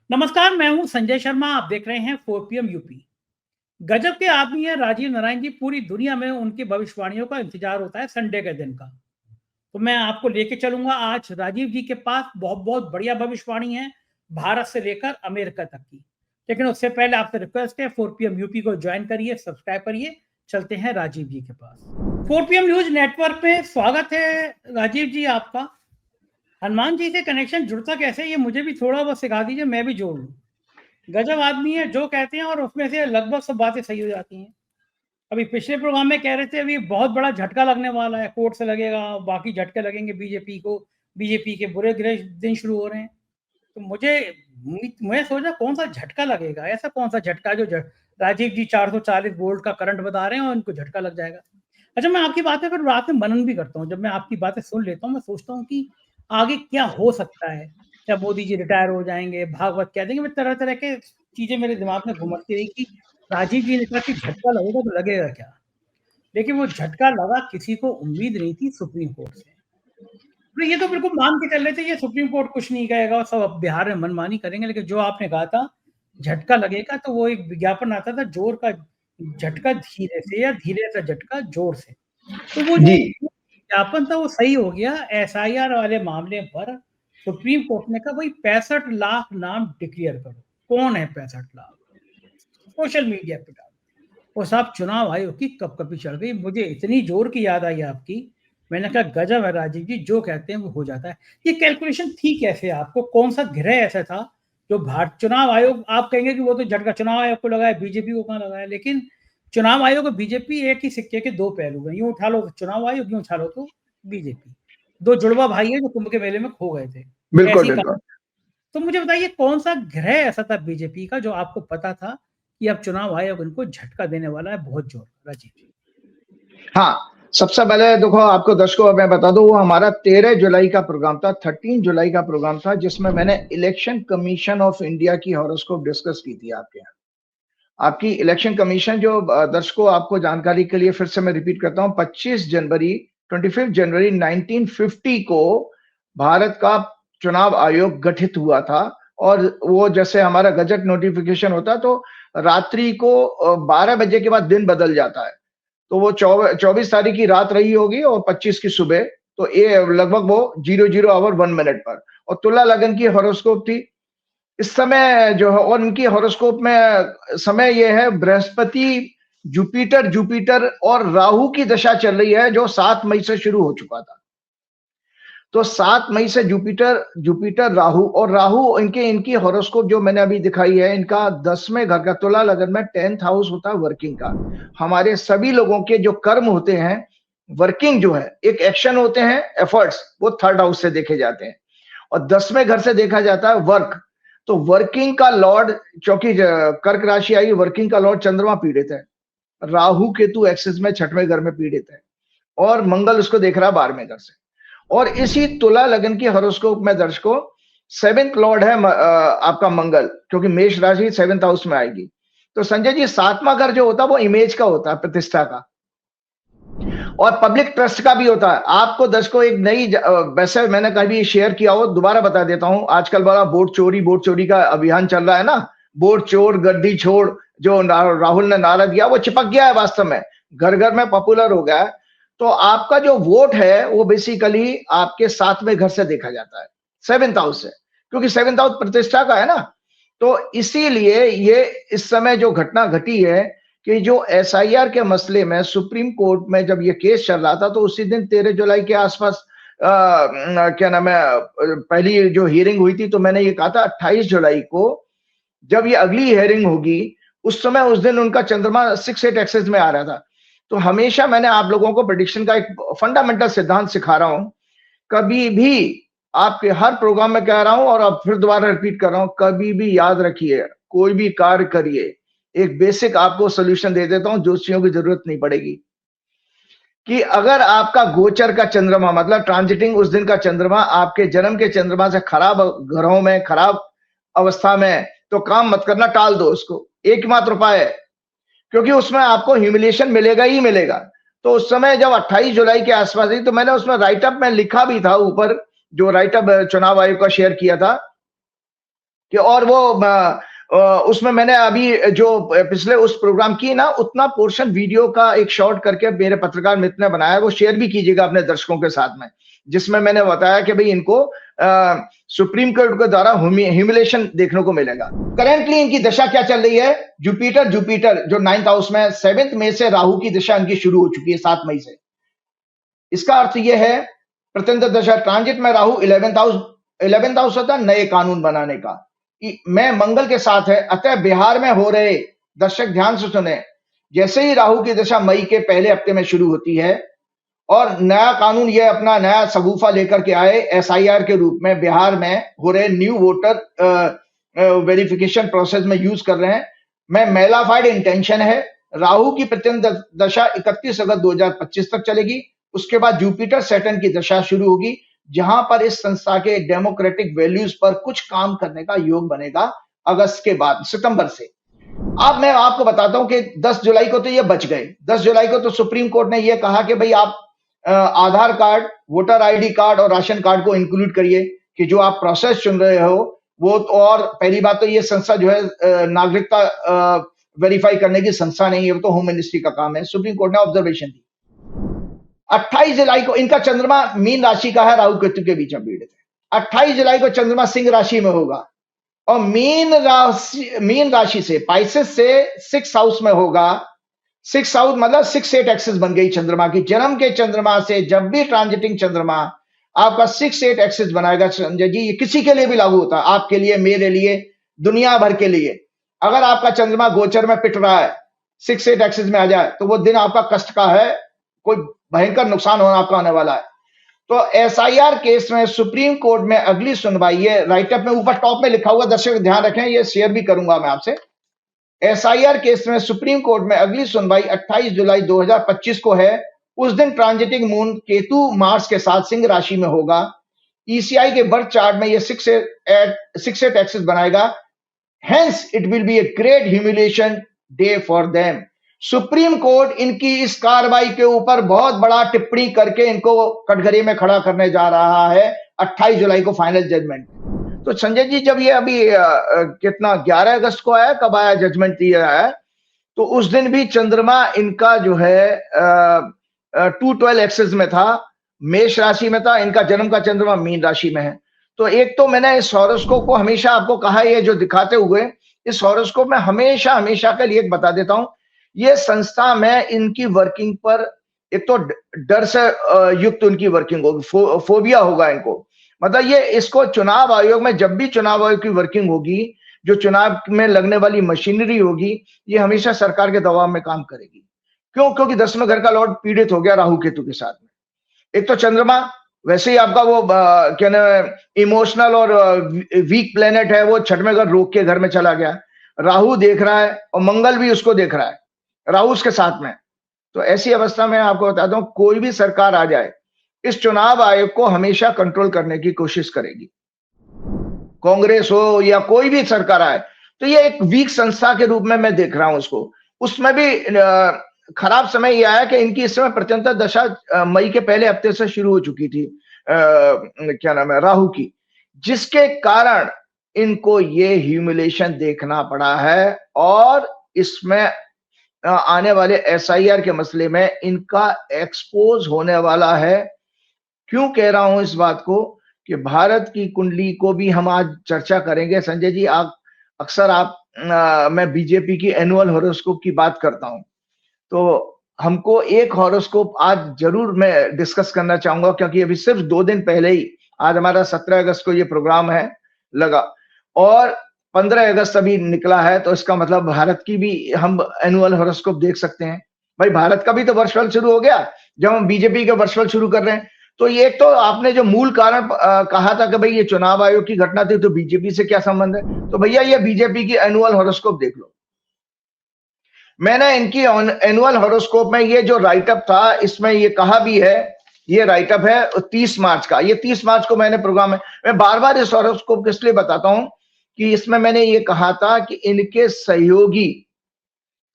नमस्कार, मैं हूं संजय शर्मा। आप देख रहे हैं 4 PM यूपी। गजब के आदमी है राजीव नारायण जी। पूरी दुनिया में उनकी भविष्यवाणियों का इंतजार होता है संडे के दिन का। तो मैं आपको लेके चलूंगा आज राजीव जी के पास। बहुत बहुत बढ़िया भविष्यवाणी है, भारत से लेकर अमेरिका तक की। लेकिन उससे पहले आपसे रिक्वेस्ट है, 4 PM यूपी को ज्वाइन करिए, सब्सक्राइब करिए। चलते हैं राजीव जी के पास। 4 PM न्यूज नेटवर्क पे स्वागत है राजीव जी आपका। हनुमान जी से कनेक्शन जुड़ता कैसे, ये मुझे भी थोड़ा बहुत सिखा दीजिए, मैं भी जोड़ लूं। गजब आदमी है, जो कहते हैं और उसमें से लगभग सब बातें सही हो जाती हैं। अभी पिछले प्रोग्राम में कह रहे थे अभी बहुत बड़ा झटका लगने वाला है, कोर्ट से लगेगा, बाकी झटके लगेंगे बीजेपी को। बीजेपी के बुरे दिन शुरू हो रहे हैं। तो मैं सोचा कौन सा झटका लगेगा, ऐसा कौन सा झटका राजीव जी 440 वोल्ट का करंट बता रहे हैं और इनको झटका लग जाएगा। अच्छा, मैं आपकी बातें फिर रात में मनन भी करता हूँ। जब मैं आपकी बातें सुन लेता हूँ, मैं सोचता हूँ कि आगे क्या हो सकता है। क्या मोदी जी रिटायर हो जाएंगे, भागवत कह देंगे, मैं तरह तरह के चीजें मेरे दिमाग में घुमती रही कि राजीव जी ने कहा कि झटका लगेगा तो लगेगा क्या। लेकिन वो झटका लगा, किसी को उम्मीद नहीं थी सुप्रीम कोर्ट से। तो ये तो बिल्कुल मान के चल रहे थे ये सुप्रीम कोर्ट कुछ नहीं कहेगा और सब अब बिहार में मनमानी करेंगे। लेकिन जो आपने कहा था झटका लगेगा, तो वो एक विज्ञापन आता था, जोर का झटका धीरे से या धीरे सा झटका जोर से। तो वो जो जी। विज्ञापन था वो सही हो गया। एसआईआर वाले मामले पर सुप्रीम कोर्ट ने कहा भाई 65 लाख नाम डिक्लेयर करो। कौन है 65 लाख? सोशल मीडिया पे डालो। और साहब चुनाव आयोग की कपकपी चढ़ गई। मुझे इतनी जोर की याद आई आपकी। मैंने कहा गजब है राजीव जी, जो कहते हैं वो हो जाता है। ये कैलकुलेशन थी कैसे? आपको कौन सा ग्रह ऐसा था जो भारत चुनाव आयोग, आप कहेंगे कि वो तो झटका चुनाव आयोग को लगाया, बीजेपी को कहाँ लगाया। लेकिन चुनाव आयोग और बीजेपी एक ही सिक्के के दो पहलू हैं। यूं उठा लो तो चुनाव आयोग, यूं उठा लो तो बीजेपी। दो जुड़वा भाई है जो कुंभ के मेले में खो गए थे। बिल्कुल, ऐसी बिल्कुल। तो मुझे बताइए कौन सा ग्रह ऐसा था बीजेपी का जो आपको पता था कि अब चुनाव आयोग इनको झटका देने वाला है बहुत जोर? राजीव जी। हाँ, सबसे पहले देखो आपको दर्शकों को मैं बता दूँ वो हमारा 13 जुलाई का प्रोग्राम था, 13 जुलाई का प्रोग्राम था जिसमें मैंने इलेक्शन कमीशन ऑफ इंडिया की हॉरोस्कोप डिस्कस की थी आपके यहाँ। आपकी इलेक्शन कमीशन जो दर्शकों आपको जानकारी के लिए फिर से मैं रिपीट करता हूँ 25 जनवरी 1950 को भारत का चुनाव आयोग गठित हुआ था। और वो जैसे हमारा गजट नोटिफिकेशन होता है तो रात्रि को 12 बजे के बाद दिन बदल जाता है। तो वो 24 तारीख की रात रही होगी और 25 की सुबह। तो ये लगभग वो 00 आवर 1 मिनट पर। और तुला लगन की हॉरोस्कोप थी इस समय जो है। और इनकी हॉरोस्कोप में समय ये है बृहस्पति, जुपिटर जुपिटर और राहु की दशा चल रही है जो 7 मई से शुरू हो चुका था। तो 7 मई से जुपिटर जुपिटर राहु और राहु इनके इनकी हॉरोस्कोप जो मैंने अभी दिखाई है इनका 10वें घर का तुला लगन में 10th हाउस होता है वर्किंग का। हमारे सभी लोगों के जो कर्म होते हैं वर्किंग जो है एक एक्शन होते हैं एफर्ट्स वो 3rd हाउस से देखे जाते हैं और 10वें घर से देखा जाता है वर्क। तो वर्किंग का लॉर्ड क्योंकि कर्क राशि आई वर्किंग का लॉर्ड चंद्रमा पीड़ित है, राहु केतु एक्सिस में 6वें घर में पीड़ित है और मंगल उसको देख रहा है 12वें घर से। और इसी तुला लगन की हॉरोस्कोप में दर्शकों 7th लॉर्ड है आपका मंगल क्योंकि मेष राशि 7th हाउस में आएगी। तो संजय जी 7वां घर जो होता है वो इमेज का होता है, प्रतिष्ठा का और पब्लिक ट्रस्ट का भी होता है। आपको दर्शकों एक नई वैसे मैंने कभी शेयर किया हो दोबारा बता देता हूं। आजकल बड़ा वोट चोरी का अभियान चल रहा है ना, वोट चोर गड्डी छोड़ जो राहुल ने नारा दिया वो चिपक गया है वास्तव में, घर घर में पॉपुलर हो गया है। तो आपका जो वोट है वो बेसिकली आपके 7वें घर से देखा जाता है, 7th हाउस से, क्योंकि 7th हाउस प्रतिष्ठा का है ना। तो इसीलिए ये इस समय जो घटना घटी है कि जो एसआईआर के मसले में सुप्रीम कोर्ट में जब ये केस चल रहा था तो उसी दिन 13 जुलाई के आसपास क्या नाम है पहली जो हियरिंग हुई थी। तो मैंने ये कहा था 28 जुलाई को जब ये अगली हियरिंग होगी उस समय उस दिन उनका चंद्रमा 6-8 एक्सेस में आ रहा था। तो हमेशा मैंने आप लोगों को प्रेडिक्शन का एक फंडामेंटल सिद्धांत सिखा रहा हूं, कभी भी आपके हर प्रोग्राम में कह रहा हूं और अब फिर दोबारा रिपीट कर रहा हूं, कभी भी याद रखिए कोई भी कार्य करिए एक बेसिक आपको सोल्यूशन दे देता हूं, ज्योतिषियों की जरूरत नहीं पड़ेगी कि अगर आपका गोचर का चंद्रमा मतलब ट्रांजिटिंग उस दिन का चंद्रमा आपके जन्म के चंद्रमा से खराब ग्रहों में खराब अवस्था में तो काम मत करना, टाल दो उसको। एकमात्र उपाय है क्योंकि उसमें आपको ह्यूमिलिएशन मिलेगा ही मिलेगा। तो उस समय जब 28 जुलाई के आसपास थी तो मैंने उसमें राइटअप में लिखा भी था ऊपर, जो राइटअप चुनाव आयोग का शेयर किया था कि और वो उसमें मैंने अभी जो पिछले उस प्रोग्राम की ना उतना पोर्शन वीडियो का एक शॉर्ट करके मेरे पत्रकार मित्र ने बनाया, वो शेयर भी कीजिएगा अपने दर्शकों के साथ में, जिसमें मैंने बताया कि भाई इनको सुप्रीम कोर्ट के द्वारा ह्यूमिलेशन देखने को मिलेगा। करेंटली इनकी दशा क्या चल रही है? जुपिटर जो 9th हाउस में 7th मई से राहु की दशा इनकी शुरू हो चुकी है, 7 मई से। इसका अर्थ यह है प्रत्यंत दशा ट्रांजिट में राहु 11th हाउस होता है नए कानून बनाने का, मैं मंगल के साथ है। अतः बिहार में हो रहे, दर्शक ध्यान से सुने, जैसे ही राहु की दशा मई के पहले हफ्ते में शुरू होती है और नया कानून ये अपना नया सगुफा लेकर के आए SIR के रूप में बिहार में हो रहे न्यू वोटर वेरिफिकेशन प्रोसेस में यूज कर रहे हैं, मैं मेलाफाइड इंटेंशन है। राहु की प्रत्यंत दशा 31 अगस्त 2025 तक चलेगी। उसके बाद जुपिटर सैटर्न की दशा शुरू होगी, जहां पर इस संस्था के डेमोक्रेटिक वैल्यूज पर कुछ काम करने का योग बनेगा अगस्त के बाद, सितंबर से। अब मैं आपको बताता हूं कि 10 जुलाई को तो ये बच गए। 10 जुलाई को तो सुप्रीम कोर्ट ने ये कहा कि भाई आप आधार कार्ड, वोटर ID कार्ड और राशन कार्ड को इंक्लूड करिए कि जो आप प्रोसेस चुन रहे हो वो तो। और पहली बात तो ये संस्था जो है नागरिकता वेरीफाई करने की संस्था नहीं है, वो तो होम मिनिस्ट्री का काम है। सुप्रीम कोर्ट ने ऑब्जर्वेशन दी। 28 जुलाई को इनका चंद्रमा मीन राशि का है, राहु केतु के बीच में पीड़ित है। 28 जुलाई को चंद्रमा सिंह राशि में होगा और मीन राशि से पाइसेस से 6th हाउस में होगा। 6th हाउस मतलब 6-8 एक्सिस बन गई चंद्रमा की। जन्म के चंद्रमा से जब भी ट्रांजिटिंग चंद्रमा आपका 6-8 एक्सिस बनाएगा संजय जी, ये किसी के लिए भी लागू होता है, आपके लिए, मेरे लिए, दुनिया भर के लिए। अगर आपका चंद्रमा गोचर में पिट रहा है, 6-8 एक्सिस में आ जाए, तो वो दिन आपका कष्ट का है, कोई भयंकर नुकसान होना आपका होने वाला है। तो SIR केस में सुप्रीम कोर्ट में अगली सुनवाई, ये राइटअप में ऊपर टॉप में लिखा हुआ, दर्शक ध्यान रखें, ये शेयर भी करूंगा मैं आपसे। SIR केस में सुप्रीम कोर्ट में अगली सुनवाई 28 जुलाई 2025 को है। उस दिन ट्रांजिटिंग मून केतु मार्स के साथ सिंह राशि में होगा। ECI के बर्थ चार्ट में ये 6-8 एक्सिस बनाएगा। Hence it will be a great humiliation day for them। Supreme court इनकी इस कार्रवाई के ऊपर बहुत बड़ा टिप्पणी करके इनको कटघरे में खड़ा करने जा रहा है 28 जुलाई को फाइनल जजमेंट। तो संजय जी जब ये अभी कितना 11 अगस्त को आया, कब आया जजमेंट दिया है, तो उस दिन भी चंद्रमा इनका जो है 2-12 एक्सिस में था, मेष राशि में था। इनका जन्म का चंद्रमा मीन राशि में है। तो एक तो मैंने इस हॉरोस्कोप को हमेशा आपको कहा, ये जो दिखाते हुए इस हॉरोस्कोप में हमेशा के लिए बता देता हूं, ये संस्था में इनकी वर्किंग पर एक तो डर से युक्त उनकी वर्किंग होगी, फोबिया होगा इनको। मतलब ये इसको चुनाव आयोग में, जब भी चुनाव आयोग की वर्किंग होगी, जो चुनाव में लगने वाली मशीनरी होगी, ये हमेशा सरकार के दबाव में काम करेगी। क्यों? क्योंकि 10वें घर का लॉर्ड पीड़ित हो गया राहु केतु के साथ में। एक तो चंद्रमा वैसे ही आपका वो क्या नाम, इमोशनल और वीक प्लेनेट है, वो 6वें घर रोग के घर में चला गया। राहु देख रहा है और मंगल भी उसको देख रहा है, राहु उसके साथ में। तो ऐसी अवस्था में आपको बताता हूं, कोई भी सरकार आ जाए, इस चुनाव आयोग को हमेशा कंट्रोल करने की कोशिश करेगी। कांग्रेस हो या कोई भी सरकार आए, तो ये एक वीक संस्था के रूप में मैं देख रहा हूं उसको। उसमें भी खराब समय यह आया कि इनकी इस समय प्रत्यंत दशा मई के पहले हफ्ते से शुरू हो चुकी थी, क्या नाम है, राहु की, जिसके कारण इनको ये ह्यूमिलेशन देखना पड़ा है। और इसमें आने वाले SIR के मसले में इनका एक्सपोज होने वाला है। क्यों कह रहा हूं इस बात को कि भारत की कुंडली को भी हम आज चर्चा करेंगे। संजय जी अक्सर मैं बीजेपी की एनुअल हॉरोस्कोप की बात करता हूं, तो हमको एक हॉरोस्कोप आज जरूर मैं डिस्कस करना चाहूंगा, क्योंकि अभी सिर्फ 2 दिन पहले ही, आज हमारा 17 अगस्त को ये प्रोग्राम है लगा और 15 अगस्त अभी निकला है, तो इसका मतलब भारत की भी हम एनुअल हॉरोस्कोप देख सकते हैं। भाई भारत का भी तो वर्षफल शुरू हो गया जब हम बीजेपी का वर्षफल शुरू कर रहे हैं। तो ये तो आपने जो मूल कारण कहा था कि भाई ये चुनाव आयोग की घटना थी, तो बीजेपी से क्या संबंध है, तो भैया ये बीजेपी की एनुअल हॉरोस्कोप देख लो। मैंने इनकी एनुअल हॉरोस्कोप में ये जो राइटअप था, इसमें ये कहा भी है, ये राइटअप है 30 मार्च का। ये 30 मार्च को मैंने प्रोग्राम में, मैं बार बार इस हॉरोस्कोप किस लिए बताता हूं कि इसमें मैंने ये कहा था कि इनके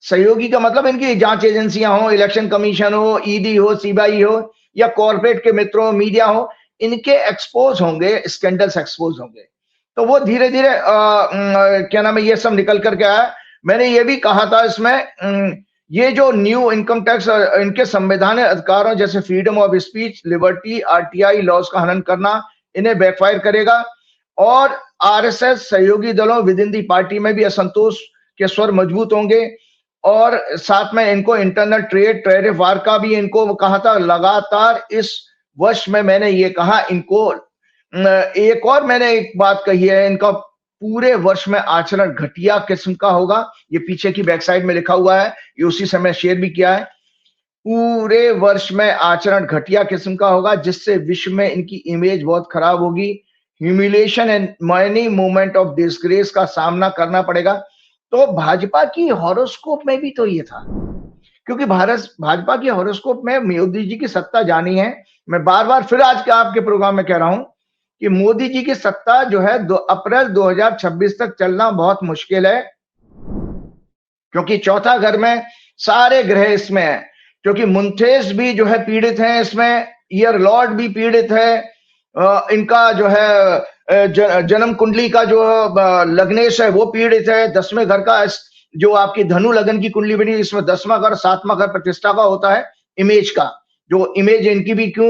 सहयोगी का मतलब इनकी जांच एजेंसियां हो, इलेक्शन कमीशन हो, ईडी हो, सीबीआई हो, या कॉर्पोरेट के मित्रों, मीडिया हो, इनके एक्सपोज होंगे, स्कैंडल्स एक्सपोज होंगे। तो वो धीरे धीरे क्या नाम है ये सब निकल करके आया। मैंने ये भी कहा था इसमें ये जो न्यू इनकम टैक्स इनके संवैधानिक अधिकारों जैसे freedom of speech, liberty, RTI laws का हनन करना इन्हें बैकफायर करेगा और आरएसएस सहयोगी दलों विद इन दी पार्टी में भी असंतोष के स्वर मजबूत होंगे और साथ में इनको इंटरनल ट्रेड टैरिफ वार का भी इनको कहा था। लगातार इस वर्ष में मैंने ये कहा इनको एक और मैंने एक बात कही है, इनका पूरे वर्ष में आचरण घटिया किस्म का होगा। ये पीछे की बैक साइड में लिखा हुआ है, ये उसी समय शेयर भी किया है। पूरे वर्ष में आचरण घटिया किस्म का होगा जिससे विश्व में इनकी इमेज बहुत खराब होगी। Humiliation and money movement of disgrace का सामना करना पड़ेगा। तो भाजपा की हॉरोस्कोप में भी तो ये था, क्योंकि भाजपा की हॉरोस्कोप में मोदी जी की सत्ता जानी है। मैं बार बार फिर आज के आपके प्रोग्राम में कह रहा हूं कि मोदी जी की सत्ता जो है अप्रैल 2026 तक चलना बहुत मुश्किल है, क्योंकि चौथा घर में सारे ग्रह इसमें है। क्योंकि मुंथेस भी जो है पीड़ित है इसमें, ईयर लॉर्ड भी पीड़ित है, इनका जो है जन्म कुंडली का जो लग्नेश है वो पीड़ित है। 10वें घर का जो आपकी धनु लगन की कुंडली बनी, इसमें 10वां घर 7वां घर प्रतिष्ठा का होता है, इमेज का। जो इमेज इनकी भी क्यों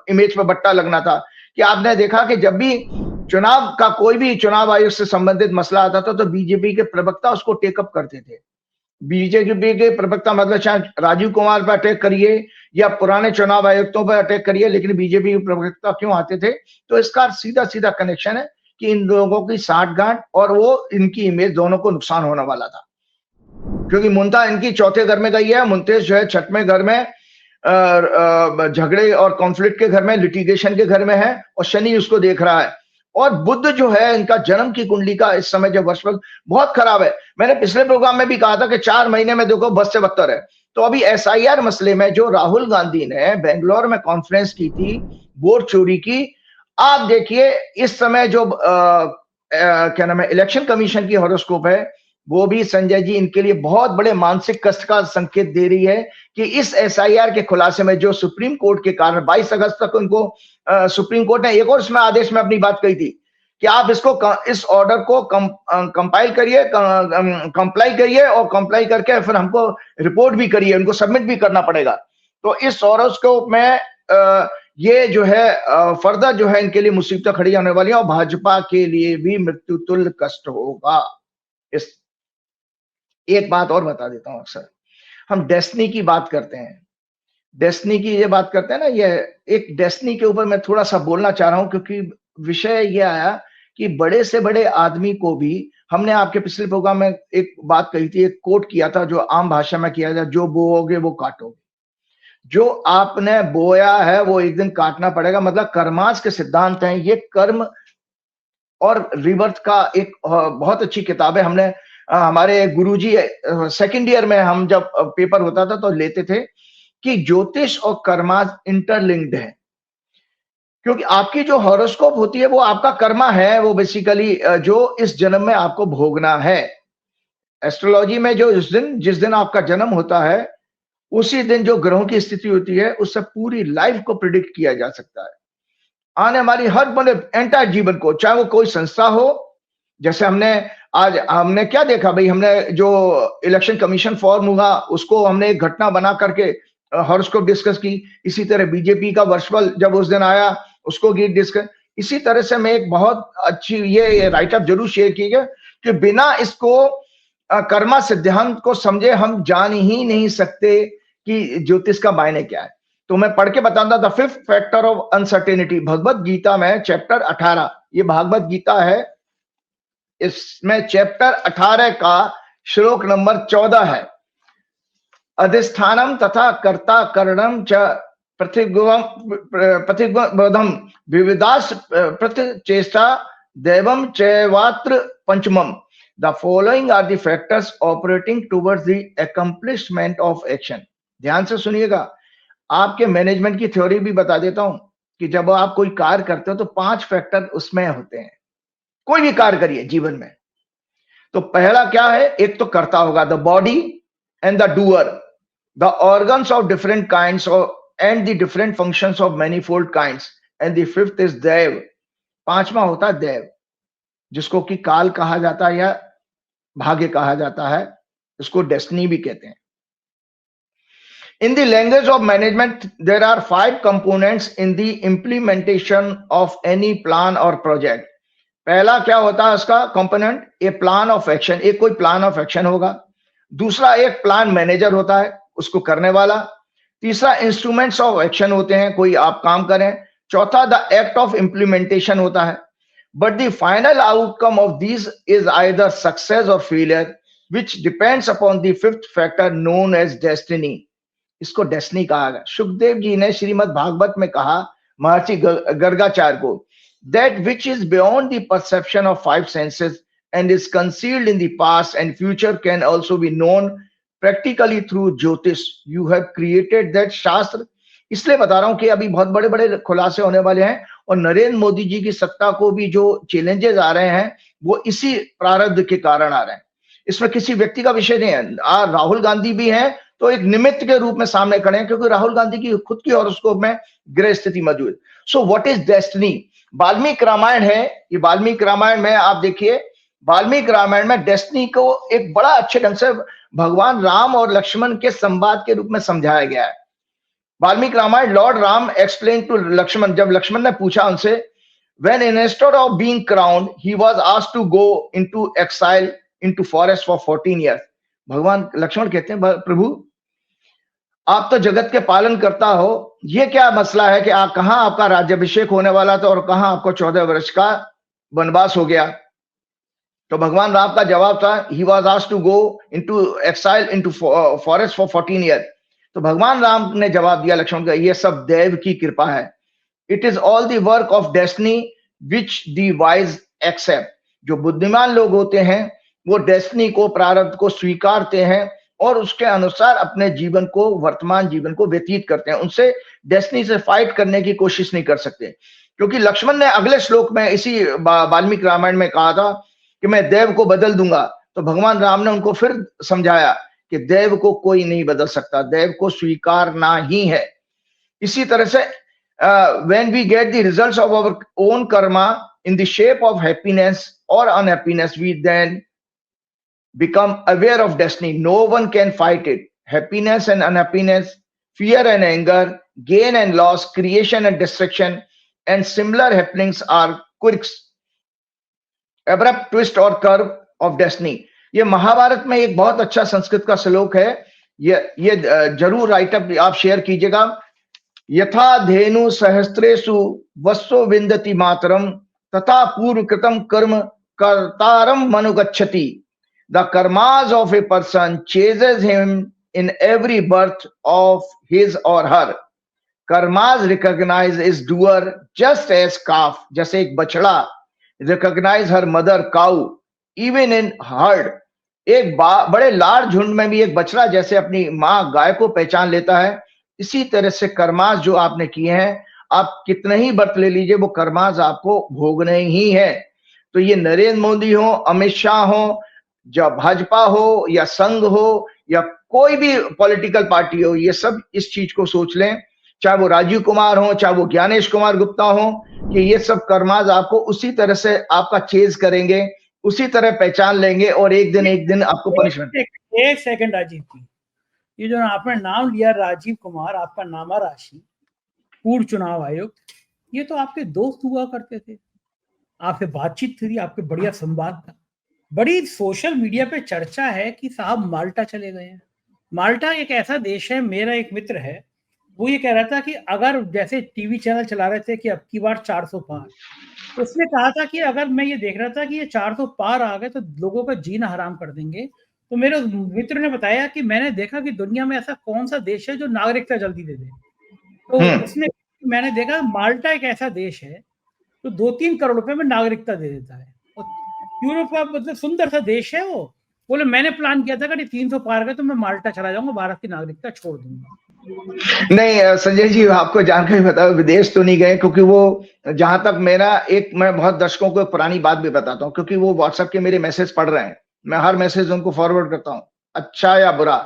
इमेज पर बट्टा लगना था कि आपने देखा कि जब भी चुनाव का कोई भी चुनाव आयोग से संबंधित मसला आता था तो बीजेपी के प्रवक्ता उसको टेकअप करते थे। बीजेपी के प्रवक्ता मतलब चाहे राजीव कुमार पर अटैक करिए या पुराने चुनाव आयुक्तों पर अटैक करिए, लेकिन बीजेपी के प्रवक्ता क्यों आते थे? तो इसका सीधा सीधा कनेक्शन है कि इन लोगों की साठगांठ और वो इनकी इमेज दोनों को नुकसान होने वाला था। क्योंकि मुंता इनकी चौथे घर में गई है, मुंतेश जो है छठवें घर में झगड़े और कॉन्फ्लिक्ट के घर में, लिटिगेशन के घर में है और शनि उसको देख रहा है। और बुध जो है इनका जन्म की कुंडली का इस समय जो वर्षफल बहुत खराब है। मैंने पिछले प्रोग्राम में भी कहा था कि 4 महीने में देखो बद से बदतर है। तो अभी एसआईआर मसले में जो राहुल गांधी ने बेंगलोर में कॉन्फ्रेंस की थी, वोट चोरी की, आप देखिए इस समय जो क्या नाम है इलेक्शन कमीशन की हॉरोस्कोप है वो भी संजय जी इनके लिए बहुत बड़े मानसिक कष्ट का संकेत दे रही है कि इस एसआईआर के खुलासे में जो सुप्रीम कोर्ट के कारण 22 अगस्त तक उनको सुप्रीम कोर्ट ने एक और इसमें आदेश में अपनी बात कही थी कि आप इसको इस ऑर्डर को कंपाइल करिए, कंप्लाई करिए और कंप्लाई करके फिर हमको रिपोर्ट भी करिए, उनको सबमिट भी करना पड़ेगा। तो इस हॉरोस्कोप में ये जो है फर्दर जो है इनके लिए मुसीबतें खड़ी होने वाली है और भाजपा के लिए भी मृत्यु तुल्य कष्ट होगा। इस एक बात और बता देता हूं, अक्सर हम डेस्टिनी की बात करते हैं, डेस्टिनी की ये बात करते हैं ना, ये एक डेस्टिनी के ऊपर मैं थोड़ा सा बोलना चाह रहा हूं क्योंकि विषय ये आया कि बड़े से बड़े आदमी को भी हमने आपके पिछले प्रोग्राम में एक बात कही थी, एक कोट किया था जो आम भाषा में किया था, जो बोओगे वो काटोगे। जो आपने बोया है वो एक दिन काटना पड़ेगा। मतलब कर्मास के सिद्धांत हैं ये। कर्म और रिवर्थ का एक बहुत अच्छी किताब है। हमने हमारे गुरुजी सेकंड ईयर में हम जब पेपर होता था तो लेते थे कि ज्योतिष और कर्मा इंटरलिंक्ड है, क्योंकि आपकी जो हॉरोस्कोप होती है वो आपका कर्मा है, वो बेसिकली जो इस जन्म में आपको भोगना है। एस्ट्रोलॉजी में जो जिस दिन आपका जन्म होता है उसी दिन जो ग्रहों की स्थिति होती है उससे पूरी लाइफ को प्रिडिक्ट किया जा सकता है। आने हमारी हर मतलब एंटायर जीवन को, चाहे वो कोई संस्था हो, जैसे हमने क्या देखा भाई, हमने जो इलेक्शन कमीशन फॉर्म हुआ उसको हमने एक घटना बना करके हॉरोस्कोप डिस्कस की। इसी तरह बीजेपी का वर्षफल जब उस दिन आया उसको डिस्कस। इसी तरह से मैं एक बहुत अच्छी ये राइटअप जरूर शेयर की है कि बिना इसको कर्मा सिद्धांत को समझे हम जान ही नहीं सकते कि ज्योतिष का मायने क्या है। तो मैं पढ़ के बताता था, fifth factor of uncertainty, Bhagavad Gita में चैप्टर 18, ये भागवत गीता है, इसमें चैप्टर 18 का श्लोक नंबर 14 है। अधिष्ठानम तथा कर्ता करणम च प्रतिबोधम विविधास प्रतिचेष्टा दैवम चैवात्र पंचमम। The following are the factors operating towards the accomplishment of action. ध्यान से सुनिएगा, आपके मैनेजमेंट की थ्योरी भी बता देता हूं कि जब आप कोई कार्य करते हो तो 5 फैक्टर उसमें होते हैं। कोई भी कार्य करिए जीवन में तो पहला क्या है, एक तो कर्ता होगा, the body and the doer, the organs of different kinds and the different functions of manifold kinds, and the fifth is दैव। 5वां होता है दैव। जिसको कि काल कहा जाता है या भाग्य कहा जाता है, इसको डेस्टिनी भी कहते हैं। In the language of management, there are 5 components in the implementation of any plan or project. पहला क्या होता है उसका component? A plan of action, एक कोई प्लान ऑफ एक्शन होगा। दूसरा एक प्लान मैनेजर होता है, उसको करने वाला। तीसरा इंस्ट्रूमेंट्स ऑफ एक्शन होते हैं, कोई आप काम करें। चौथा द एक्ट ऑफ इम्प्लीमेंटेशन होता है। But the final outcome of this is either success और failure which depends upon the fifth factor known as destiny. इसको डेस्टिनी कहा गया। सुखदेव जी ने श्रीमद् भागवत में कहा महर्षि गर्गाचार्य को, that which is beyond the perception of 5 senses and is concealed in the past and future can also be known practically through Jyotish. You have created that शास्त्र। इसलिए बता रहा हूं कि अभी बहुत बड़े बड़े खुलासे होने वाले हैं और नरेंद्र मोदी जी की सत्ता को भी जो चैलेंजेस आ रहे हैं वो इसी प्रारब्ध के कारण आ रहे हैं। इसमें किसी व्यक्ति का विषय नहीं है। राहुल गांधी भी हैं तो एक निमित्त के रूप में सामने खड़े हैं, क्योंकि राहुल गांधी की खुद की हॉरोस्कोप में ग्रह स्थिति मौजूद। So what is destiny? Valmiki Ramayana है, ये वाल्मीकि रामायण में आप देखिए, वाल्मीकि रामायण में डेस्टिनी को एक बड़ा अच्छे ढंग से भगवान राम और लक्ष्मण के संवाद के रूप में समझाया गया है। Valmiki Ramayana, lord Ram explain to Lakshman, जब लक्ष्मण ने पूछा उनसे, when instead of being crowned he was asked to go into exile into forest for 14 years। भगवान लक्ष्मण कहते हैं, प्रभु आप तो जगत के पालन करता हो, ये क्या मसला है कि आप कहां आपका राज्याभिषेक होने वाला था और कहां आपको 14 वर्ष का वनवास हो गया? तो भगवान राम का जवाब था, he was asked to go into exile into forest for 14 year. तो भगवान राम ने जवाब दिया लक्ष्मण का, ये सब देव की कृपा है। It is all the work of destiny which the wise accept. जो बुद्धिमान लोग होते हैं वो डेस्टिनी को, प्रारब्ध को स्वीकारते हैं और उसके अनुसार अपने जीवन को, वर्तमान जीवन को व्यतीत करते हैं। उनसे डेस्टिनी से फाइट करने की कोशिश नहीं कर सकते, क्योंकि लक्ष्मण ने अगले श्लोक में इसी वाल्मीकि रामायण में कहा था कि मैं देव को बदल दूंगा। तो भगवान राम ने उनको फिर समझाया कि देव को कोई नहीं बदल सकता, देव को स्वीकारना ही है। इसी तरह से when we get the results of our own karma in the shape of happiness or unhappiness, we then become aware of destiny. No one can fight it. Happiness and unhappiness, fear and anger, gain and loss, creation and destruction, and similar happenings are quirks, abrupt twist or curve of destiny। ये महाभारत में एक बहुत अच्छा संस्कृत का श्लोक है, ये जरूर राइटअप आप शेयर कीजिएगा। यथा धेनु सहस्त्रेषु वत्सो विन्दति मातरम तथा पूर्व कृतम कर्म कर्तारम मनुगच्छति। The karmas of a person chases him in every birth of his or her. Karmas recognize his doer just as calf, जैसे एक बछड़ा recognize her mother cow even in herd। एक बड़े लार्ज झुंड में भी एक बछड़ा जैसे अपनी माँ गाय को पहचान लेता है, इसी तरह से कर्मास जो आपने किए हैं, आप कितने ही व्रत ले लीजिए, वो कर्मास आपको भोगने ही है। तो ये नरेंद्र मोदी हो, अमित शाह हो, जब भाजपा हो या संघ हो या कोई भी पॉलिटिकल पार्टी हो, ये सब इस चीज को सोच लें, चाहे वो राजीव कुमार हो, चाहे वो ज्ञानेश कुमार गुप्ता हो, कि ये सब कर्माज आपको उसी तरह से आपका चेज करेंगे, उसी तरह पहचान लेंगे और एक दिन आपको पनिशमेंट। एक सेकंड राजीव जी, ये जो आपने नाम लिया राजीव कुमार, आपका नामा राशि, पूर्व चुनाव आयुक्त, ये तो आपके दोस्त हुआ करते थे, आपसे बातचीत थी, आपके बढ़िया संवाद था, बड़ी सोशल मीडिया पे चर्चा है कि साहब माल्टा चले गए हैं। माल्टा एक ऐसा देश है, मेरा एक मित्र है, वो ये कह रहा था कि अगर जैसे टीवी चैनल चला रहे थे कि अब की बार 400 पार, तो उसने कहा था कि अगर मैं ये देख रहा था कि ये 400 पार आ गए तो लोगों का जीना हराम कर देंगे। तो मेरे मित्र ने बताया कि मैंने देखा कि दुनिया में ऐसा कौन सा देश है जो नागरिकता जल्दी दे दे, तो उसने मैंने देखा माल्टा एक ऐसा देश है तो 2-3 करोड़ रुपए में नागरिकता दे देता है। यूरोप का मतलब सुंदर सा देश है वो। बोले मैंने प्लान किया था कि 300 पार गए तो मैं माल्टा चला जाऊंगा, भारत की नागरिकता छोड़ दूंगा। नहीं संजय जी, आपको जानकारी बताओ, विदेश तो नहीं गए, क्योंकि वो जहां तक मैं बहुत दर्शकों को पुरानी बात भी बताता हूँ, क्योंकि वो व्हाट्सएप के मेरे मैसेज पढ़ रहे हैं, मैं हर मैसेज उनको फॉरवर्ड करता हूँ, अच्छा या बुरा।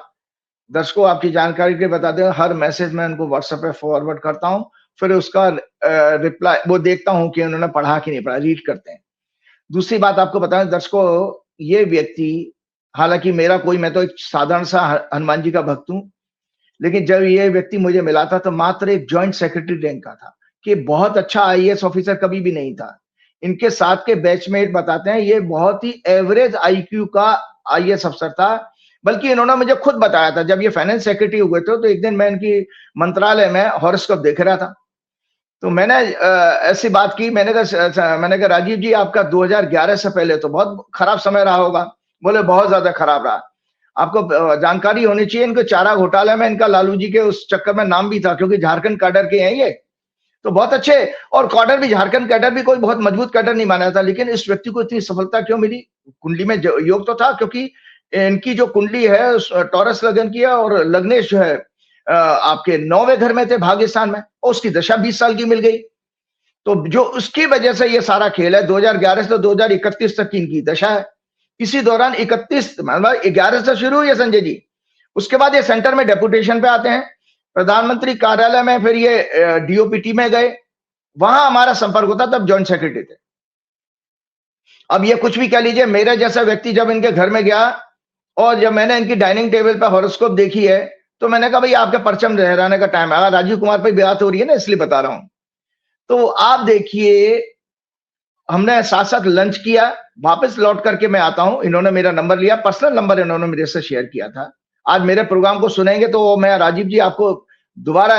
दर्शकों आपकी जानकारी के बता दें, हर मैसेज मैं उनको व्हाट्सएप पे फॉरवर्ड करता हूँ, फिर उसका रिप्लाई वो देखता हूँ कि उन्होंने पढ़ा कि नहीं पढ़ा, रीड करते हैं। दूसरी बात आपको बताएं दर्शकों, ये व्यक्ति, हालांकि मैं तो एक साधारण सा हनुमान जी का भक्त हूं, लेकिन जब ये व्यक्ति मुझे मिला था तो मात्र एक जॉइंट सेक्रेटरी रैंक का था, कि बहुत अच्छा आईएएस ऑफिसर कभी भी नहीं था। इनके साथ के बैचमेट बताते हैं ये बहुत ही एवरेज आईक्यू का आईएएस अफसर था। बल्कि इन्होंने मुझे खुद बताया था, जब ये फाइनेंस सेक्रेटरी हुए थे तो एक दिन मैं इनकी मंत्रालय में हॉरोस्कोप देख रहा था, तो मैंने ऐसी बात की, मैंने कहा राजीव जी आपका 2011 से पहले तो बहुत खराब समय रहा होगा। बोले बहुत ज्यादा खराब रहा। आपको जानकारी होनी चाहिए, इनको चारा घोटाले में इनका लालू जी के उस चक्कर में नाम भी था, क्योंकि झारखंड कैडर के हैं ये, तो बहुत अच्छे, और कैडर भी, झारखंड कैडर भी कोई बहुत मजबूत कैडर नहीं माना था। लेकिन इस व्यक्ति को इतनी सफलता क्यों मिली? कुंडली में योग तो था, क्योंकि इनकी जो कुंडली है टॉरस लगन की है, और लग्नेश जो है आपके 9वें घर में थे, भाग्यस्थान में, और उसकी दशा 20 साल की मिल गई। तो जो उसकी वजह से ये सारा खेल है, 2011 से 2031 तक की इनकी दशा है। इसी दौरान 31 मतलब 11 से शुरू हुई है संजय जी। उसके बाद ये सेंटर में डेपुटेशन पे आते हैं, प्रधानमंत्री कार्यालय में, फिर ये डीओपीटी में गए, वहां हमारा संपर्क होता, तब जॉइंट सेक्रेटरी थे। अब ये कुछ भी कह लीजिए, मेरे जैसा व्यक्ति जब इनके घर में गया और जब मैंने इनकी डाइनिंग टेबल पर हॉरोस्कोप देखी है, तो मैंने कहा भाई आपके परचम लहराने का टाइम है। राजीव कुमार पे बात हो रही है ना, इसलिए बता रहा हूं। तो आप देखिए, हमने साथ साथ लंच किया, वापस लौट करके मैं आता हूं, इन्होंने मेरा नंबर लिया, पर्सनल नंबर इन्होंने मेरे से शेयर किया था। आज मेरे प्रोग्राम को सुनेंगे तो मैं राजीव जी आपको दोबारा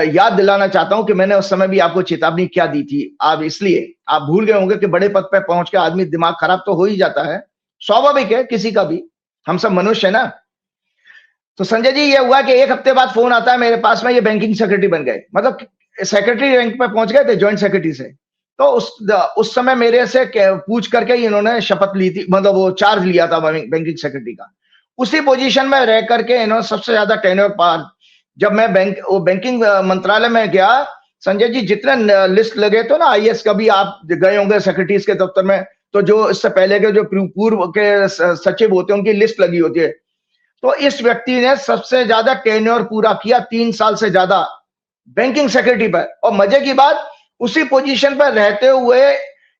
याद दिलाना चाहता हूं कि मैंने उस समय भी आपको चेतावनी क्या दी थी। आप इसलिए आप भूल गए होंगे कि बड़े पद पर पहुंच के आदमी दिमाग खराब तो हो ही जाता है, स्वाभाविक है किसी का भी, हम सब मनुष्य है ना। तो संजय जी ये हुआ कि एक हफ्ते बाद फोन आता है मेरे पास में, ये बैंकिंग सेक्रेटरी बन गए, मतलब सेक्रेटरी रैंक पर पहुंच गए थे जॉइंट सेक्रेटरी से। तो उस समय मेरे से पूछ करके इन्होंने शपथ ली थी, मतलब वो चार्ज लिया था बैंकिंग सेक्रेटरी का। उसी पोजीशन में रह करके इन्होंने सबसे ज्यादा टेन्योर पार, जब मैं बैंकिंग मंत्रालय में गया संजय जी, जितने लिस्ट लगे तो ना आईएएस का भी, आप गए होंगे सेक्रेटरीज के दफ्तर में, तो जो इससे पहले के जो पूर्व के सचिव होते हैं उनकी लिस्ट लगी होती है। तो इस व्यक्ति ने सबसे ज्यादा टेन्योर पूरा किया, 3 साल से ज्यादा बैंकिंग सेक्रेटरी पर। और मजे की बात, उसी पोजीशन पर रहते हुए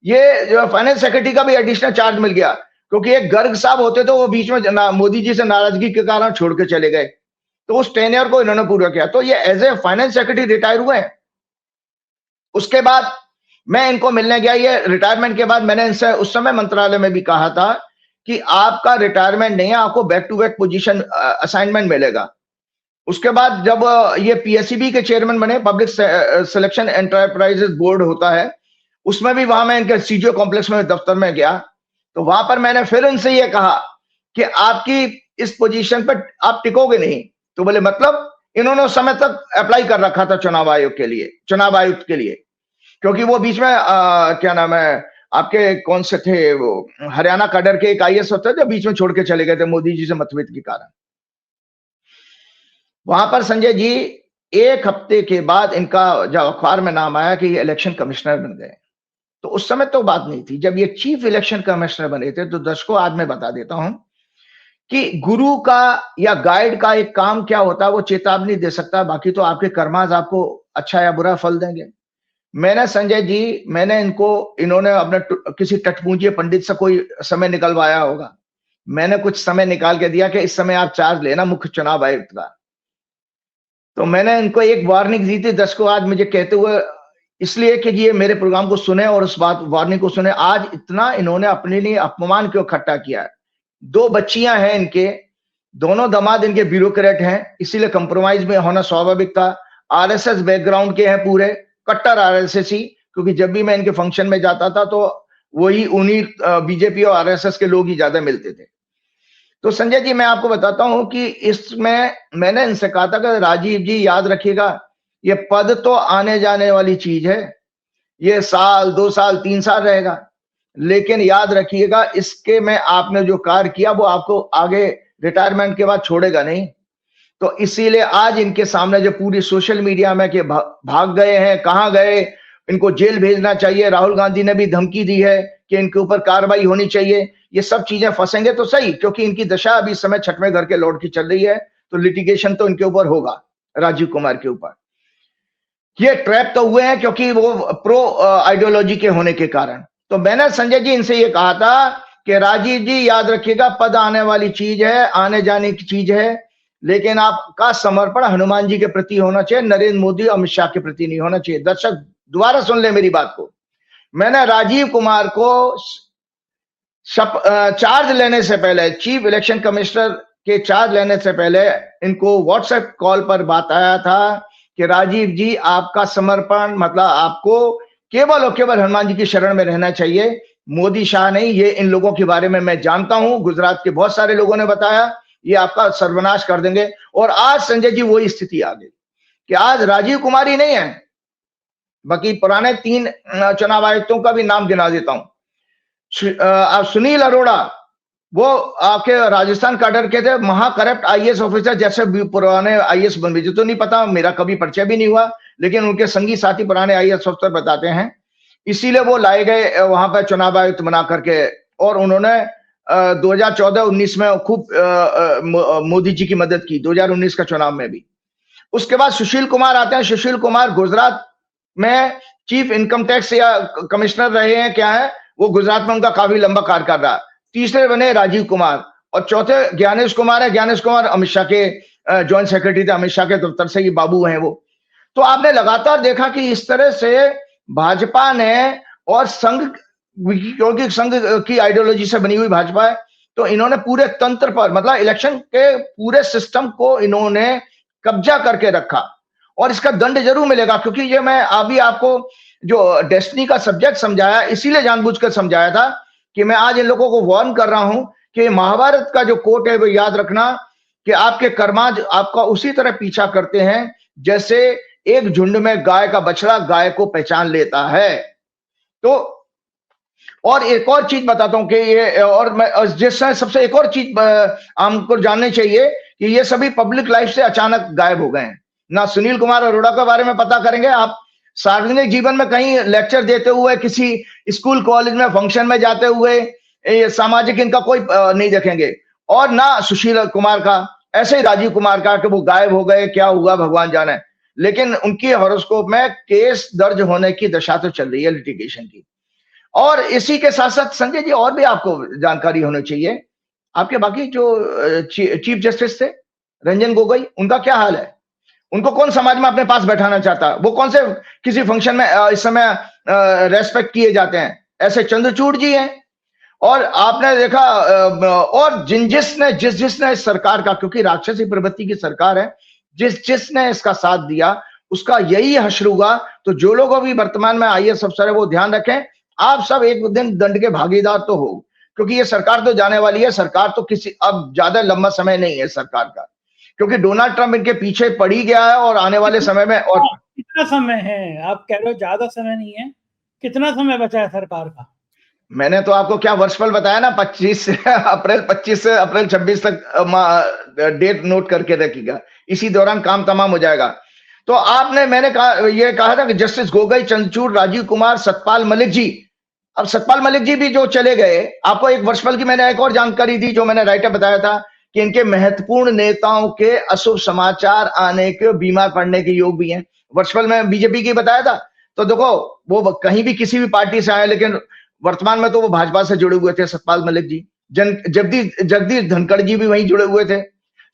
ये जो फाइनेंस सेक्रेटरी का भी एडिशनल चार्ज मिल गया, क्योंकि एक गर्ग साहब होते तो वो बीच में मोदी जी से नाराजगी के कारण छोड़ के चले गए, तो उस टेन्योर को इन्होंने पूरा किया। तो ये as a finance secretary retire हुए हैं। उसके बाद मैं इनको मिलने गया, ये रिटायरमेंट के बाद मैंने इनसे उस समय मंत्रालय में भी कहा था कि आपका रिटायरमेंट नहीं है, आपको back to back position assignment मिलेगा। उसके बाद जब ये पीएससीबी के चेयरमैन बने, पब्लिक सिलेक्शन एंटरप्राइजेस बोर्ड होता है, उसमें भी वहां मैं इनके सीजीओ कॉम्प्लेक्स में दफ्तर में गया, तो वहां पर मैंने फिर इनसे ये कहा कि आपकी इस पोजीशन पर आप टिकोगे नहीं। तो बोले मतलब? इन्होंने उस समय तक अप्लाई कर रखा था चुनाव आयोग के लिए, चुनाव आयुक्त के लिए, क्योंकि वो बीच में क्या नाम है आपके, कौन से थे वो, हरियाणा कैडर के एक आईएएस होते थे, बीच में छोड़ के चले गए थे मोदी जी से मतभेद के कारण। वहां पर संजय जी एक हफ्ते के बाद इनका जब अखबार में नाम आया कि ये इलेक्शन कमिश्नर बन गए, तो उस समय तो बात नहीं थी। जब ये चीफ इलेक्शन कमिश्नर बने थे, तो दर्शकों आज मैं बता देता हूं कि गुरु का या गाइड का एक काम क्या होता है, वो चेतावनी दे सकता है, बाकी तो आपके कर्माज आपको अच्छा या बुरा फल देंगे। मैंने संजय जी, इन्होंने अपने किसी टटपूंजी पंडित से कोई समय निकलवाया होगा, मैंने कुछ समय निकाल के दिया कि इस समय आप चार्ज लेना मुख्य चुनाव आयुक्त का। तो मैंने इनको एक वार्निंग दी थी, दर्शकों आज मुझे कहते हुए, इसलिए कि ये मेरे प्रोग्राम को सुने और उस बात वार्निंग को सुने। आज इतना इन्होंने अपने लिए अपमान क्यों इकट्ठा किया है? 2 बच्चियां हैं इनके, दोनों दामाद इनके ब्यूरोक्रेट हैं, इसीलिए कंप्रोमाइज में होना स्वाभाविक था। आरएसएस बैकग्राउंड के हैं पूरे, कट्टर आरएसएस ही, क्योंकि जब भी मैं इनके फंक्शन में जाता था तो वही उन्हीं बीजेपी और आरएसएस के लोग ही ज्यादा मिलते थे। तो संजय जी मैं आपको बताता हूं कि इसमें मैंने इनसे कहा था कि राजीव जी याद रखिएगा, ये पद तो आने जाने वाली चीज है, ये साल 2 साल 3 साल रहेगा, लेकिन याद रखिएगा इसके में आपने जो कार्य किया वो आपको आगे रिटायरमेंट के बाद छोड़ेगा नहीं। तो इसीलिए आज इनके सामने जो पूरी सोशल मीडिया में कि भाग गए हैं, कहां गए, इनको जेल भेजना चाहिए, राहुल गांधी ने भी धमकी दी है कि इनके ऊपर कार्रवाई होनी चाहिए, ये सब चीजें फंसेंगे तो सही, क्योंकि इनकी दशा अभी इस समय 6वें घर के लॉर्ड की चल रही है, तो लिटिगेशन तो इनके ऊपर होगा, राजीव कुमार के ऊपर। ये ट्रैप तो हुए हैं क्योंकि वो प्रो आइडियोलॉजी के होने के कारण। तो मैंने संजय जी इनसे ये कहा था कि राजीव जी याद रखिएगा, पद आने वाली चीज है, आने जाने की चीज है, लेकिन आपका समर्पण हनुमान जी के प्रति होना चाहिए, नरेंद्र मोदी अमित शाह के प्रति नहीं होना चाहिए। दर्शक दोबारा सुन ले मेरी बात को। मैंने राजीव कुमार को चार्ज लेने से पहले, चीफ इलेक्शन कमिश्नर के चार्ज लेने से पहले इनको व्हाट्सएप कॉल पर बात आया था कि राजीव जी आपका समर्पण मतलब आपको केवल और केवल हनुमान जी की शरण में रहना चाहिए, मोदी शाह नहीं। ये इन लोगों के बारे में मैं जानता हूं, गुजरात के बहुत सारे लोगों ने बताया ये आपका सर्वनाश कर देंगे। और आज संजय जी वही स्थिति आ गई कि आज राजीव कुमार ही नहीं है, बाकी पुराने 3 चुनाव आयुक्तों का भी नाम गिना देता हूं। सुनील अरोड़ा, वो आपके राजस्थान कैडर के थे, महाकरप्ट आईएएस ऑफिसर, जैसे पुराने आईएएस बन मुझे तो नहीं पता, मेरा कभी परिचय भी नहीं हुआ, लेकिन उनके संगी साथी पुराने आईएएस अफसर बताते हैं। इसीलिए वो लाए गए वहां पर चुनाव आयुक्त बना करके, और उन्होंने 2014-19 में खूब मोदी जी की मदद की, 2019 का चुनाव में भी। उसके बाद सुशील कुमार आते हैं। सुशील कुमार गुजरात में चीफ इनकम टैक्स या कमिश्नर रहे हैं, क्या है वो, गुजरात में उनका काफी लंबा कार्यकाल रहा। तीसरे बने राजीव कुमार, और चौथे ज्ञानेश कुमार है। ज्ञानेश कुमार अमित शाह के जॉइंट सेक्रेटरी थे, अमित शाह के दफ्तर से, ये बाबू हैं वो। तो आपने लगातार देखा कि इस तरह से भाजपा ने, और संघ, क्योंकि संघ की आइडियोलॉजी से बनी हुई भाजपा है, तो इन्होंने पूरे तंत्र पर, मतलब इलेक्शन के पूरे सिस्टम को इन्होंने कब्जा करके रखा। और इसका दंड जरूर मिलेगा, क्योंकि ये मैं अभी आपको जो डेस्टिनी का सब्जेक्ट समझाया, इसीलिए जानबूझकर समझाया था कि मैं आज इन लोगों को वार्न कर रहा हूं कि महाभारत का जो कोट है वो याद रखना कि आपके कर्माज आपका उसी तरह पीछा करते हैं जैसे एक झुंड में गाय का बछड़ा गाय को पहचान लेता है। तो और एक और चीज बताता हूं कि ये, और मैं जिससे सबसे एक और चीज हमको जाननी चाहिए कि ये सभी पब्लिक लाइफ से अचानक गायब हो गए हैं। ना सुनील कुमार अरोड़ा के बारे में पता करेंगे आप, सार्वजनिक जीवन में कहीं लेक्चर देते हुए, किसी स्कूल कॉलेज में फंक्शन में जाते हुए, सामाजिक इनका कोई नहीं देखेंगे। और ना सुशील कुमार का, ऐसे ही राजीव कुमार का कि वो गायब हो गए, क्या हुआ भगवान जाने। लेकिन उनकी हॉरोस्कोप में केस दर्ज होने की दशा तो चल रही है लिटिगेशन की। और इसी के साथ साथ संजय जी और भी आपको जानकारी होनी चाहिए, आपके बाकी जो चीफ जस्टिस थे रंजन गोगोई, उनका क्या हाल है? उनको कौन समाज में अपने पास बैठाना चाहता है? वो कौन से किसी फंक्शन में इस समय रेस्पेक्ट किए जाते हैं? ऐसे चंद्रचूड़ जी हैं। और आपने देखा और जिसने इस सरकार का, क्योंकि राक्षसी प्रवृत्ति की सरकार है, जिसने इसका साथ दिया उसका यही हश्र हुआ। तो जो लोग अभी वर्तमान में आईएएस अफसर है वो ध्यान रखें, आप सब एक दिन दंड के भागीदार तो हो, क्योंकि ये सरकार तो जाने वाली है। सरकार तो किसी अब ज्यादा लंबा समय नहीं है सरकार का, क्योंकि डोनाल्ड ट्रंप इनके पीछे पड़ ही गया है। और आने वाले समय में, और कितना समय है? आप कह रहे हो ज्यादा समय नहीं है, कितना समय बचा है सरकार का? मैंने तो आपको क्या वर्षफल बताया ना, 25 से अप्रैल 26 तक डेट नोट करके रखिएगा, इसी दौरान काम तमाम हो जाएगा। तो मैंने कहा था कि जस्टिस गोगोई, चंद्रचूड़, राजीव कुमार, सतपाल मलिक जी। अब सतपाल मलिक जी भी जो चले गए, आपको एक वर्षफल की मैंने एक और जानकारी दी, जो मैंने राइटर बताया था कि इनके महत्वपूर्ण नेताओं के अशुभ समाचार आने के, बीमार पड़ने के योग भी हैं। वर्षफल में बीजेपी की बताया था। तो देखो, वो कहीं भी किसी भी पार्टी से आए, लेकिन वर्तमान में तो वो भाजपा से जुड़े हुए थे सतपाल मलिक जी। जगदीश धनखड़ जी भी वहीं जुड़े हुए थे।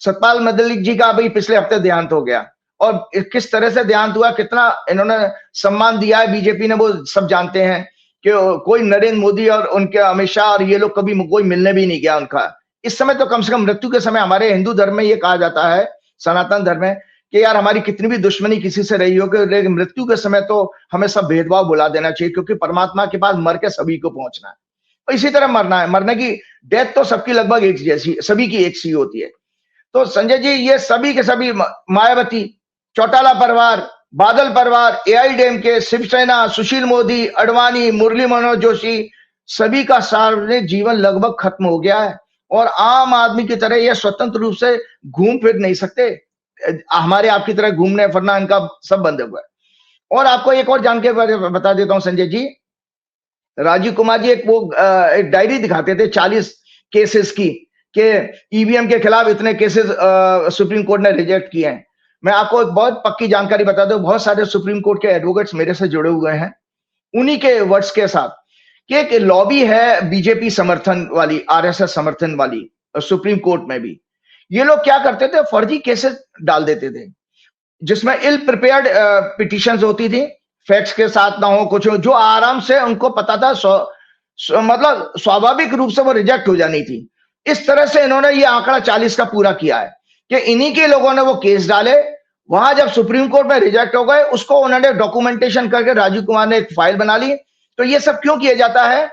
सतपाल मलिक जी का अभी पिछले हफ्ते देहांत हो गया, और किस तरह से देहांत हुआ, कितना इन्होंने सम्मान दिया है बीजेपी ने, वो सब जानते हैं कि कोई नरेंद्र मोदी और उनके अमित शाह और ये लोग कभी कोई मिलने भी नहीं गया उनका। इस समय तो कम से कम मृत्यु के समय हमारे हिंदू धर्म में ये कहा जाता है, सनातन धर्म में, कि यार हमारी कितनी भी दुश्मनी किसी से रही हो, लेकिन मृत्यु के समय तो हमें सब भेदभाव भुला देना चाहिए, क्योंकि परमात्मा के पास मर के सभी को पहुंचना है। और इसी तरह मरना है, मरने की डेथ तो सबकी लगभग एक जैसी, सभी की एक सी होती है। तो संजय जी, ये सभी के सभी, मायावती, चौटाला परिवार, बादल परिवार, एआईएडीएमके, शिवसेना, सुशील मोदी, अडवाणी, मुरली मनोहर जोशी, सभी का सार्वजनिक जीवन लगभग खत्म हो गया है। और आम आदमी की तरह ये स्वतंत्र रूप से घूम फिर नहीं सकते, हमारे आपकी तरह घूमने फिरना इनका सब बंद हुआ है। और आपको एक और जानकारी बता देता हूं संजय जी, राजीव कुमार जी एक डायरी दिखाते थे 40 केसेस की, कि ईवीएम के खिलाफ इतने केसेस सुप्रीम कोर्ट ने रिजेक्ट किए हैं। मैं आपको एक बहुत पक्की जानकारी बता दूं, बहुत सारे सुप्रीम कोर्ट के एडवोकेट्स मेरे से जुड़े हुए हैं, उन्हीं के वर्ड्स के साथ, कि एक लॉबी है बीजेपी समर्थन वाली, आरएसएस समर्थन वाली, सुप्रीम कोर्ट में भी ये लोग क्या करते थे, फर्जी केसेस डाल देते थे जिसमें इल प्रिपेयर्ड पिटिशंस होती थी, फैक्ट्स के साथ ना हो कुछ हो, जो आराम से उनको पता था मतलब स्वाभाविक रूप से वो रिजेक्ट हो जानी थी। इस तरह से इन्होंने ये आंकड़ा 40 का पूरा किया है कि इन्हीं के लोगों ने वो केस डाले, वहां जब सुप्रीम कोर्ट में रिजेक्ट हो गए, उसको उन्होंने डॉक्यूमेंटेशन करके राजीव कुमार ने एक फाइल बना ली। तो ये सब क्यों किया जाता है?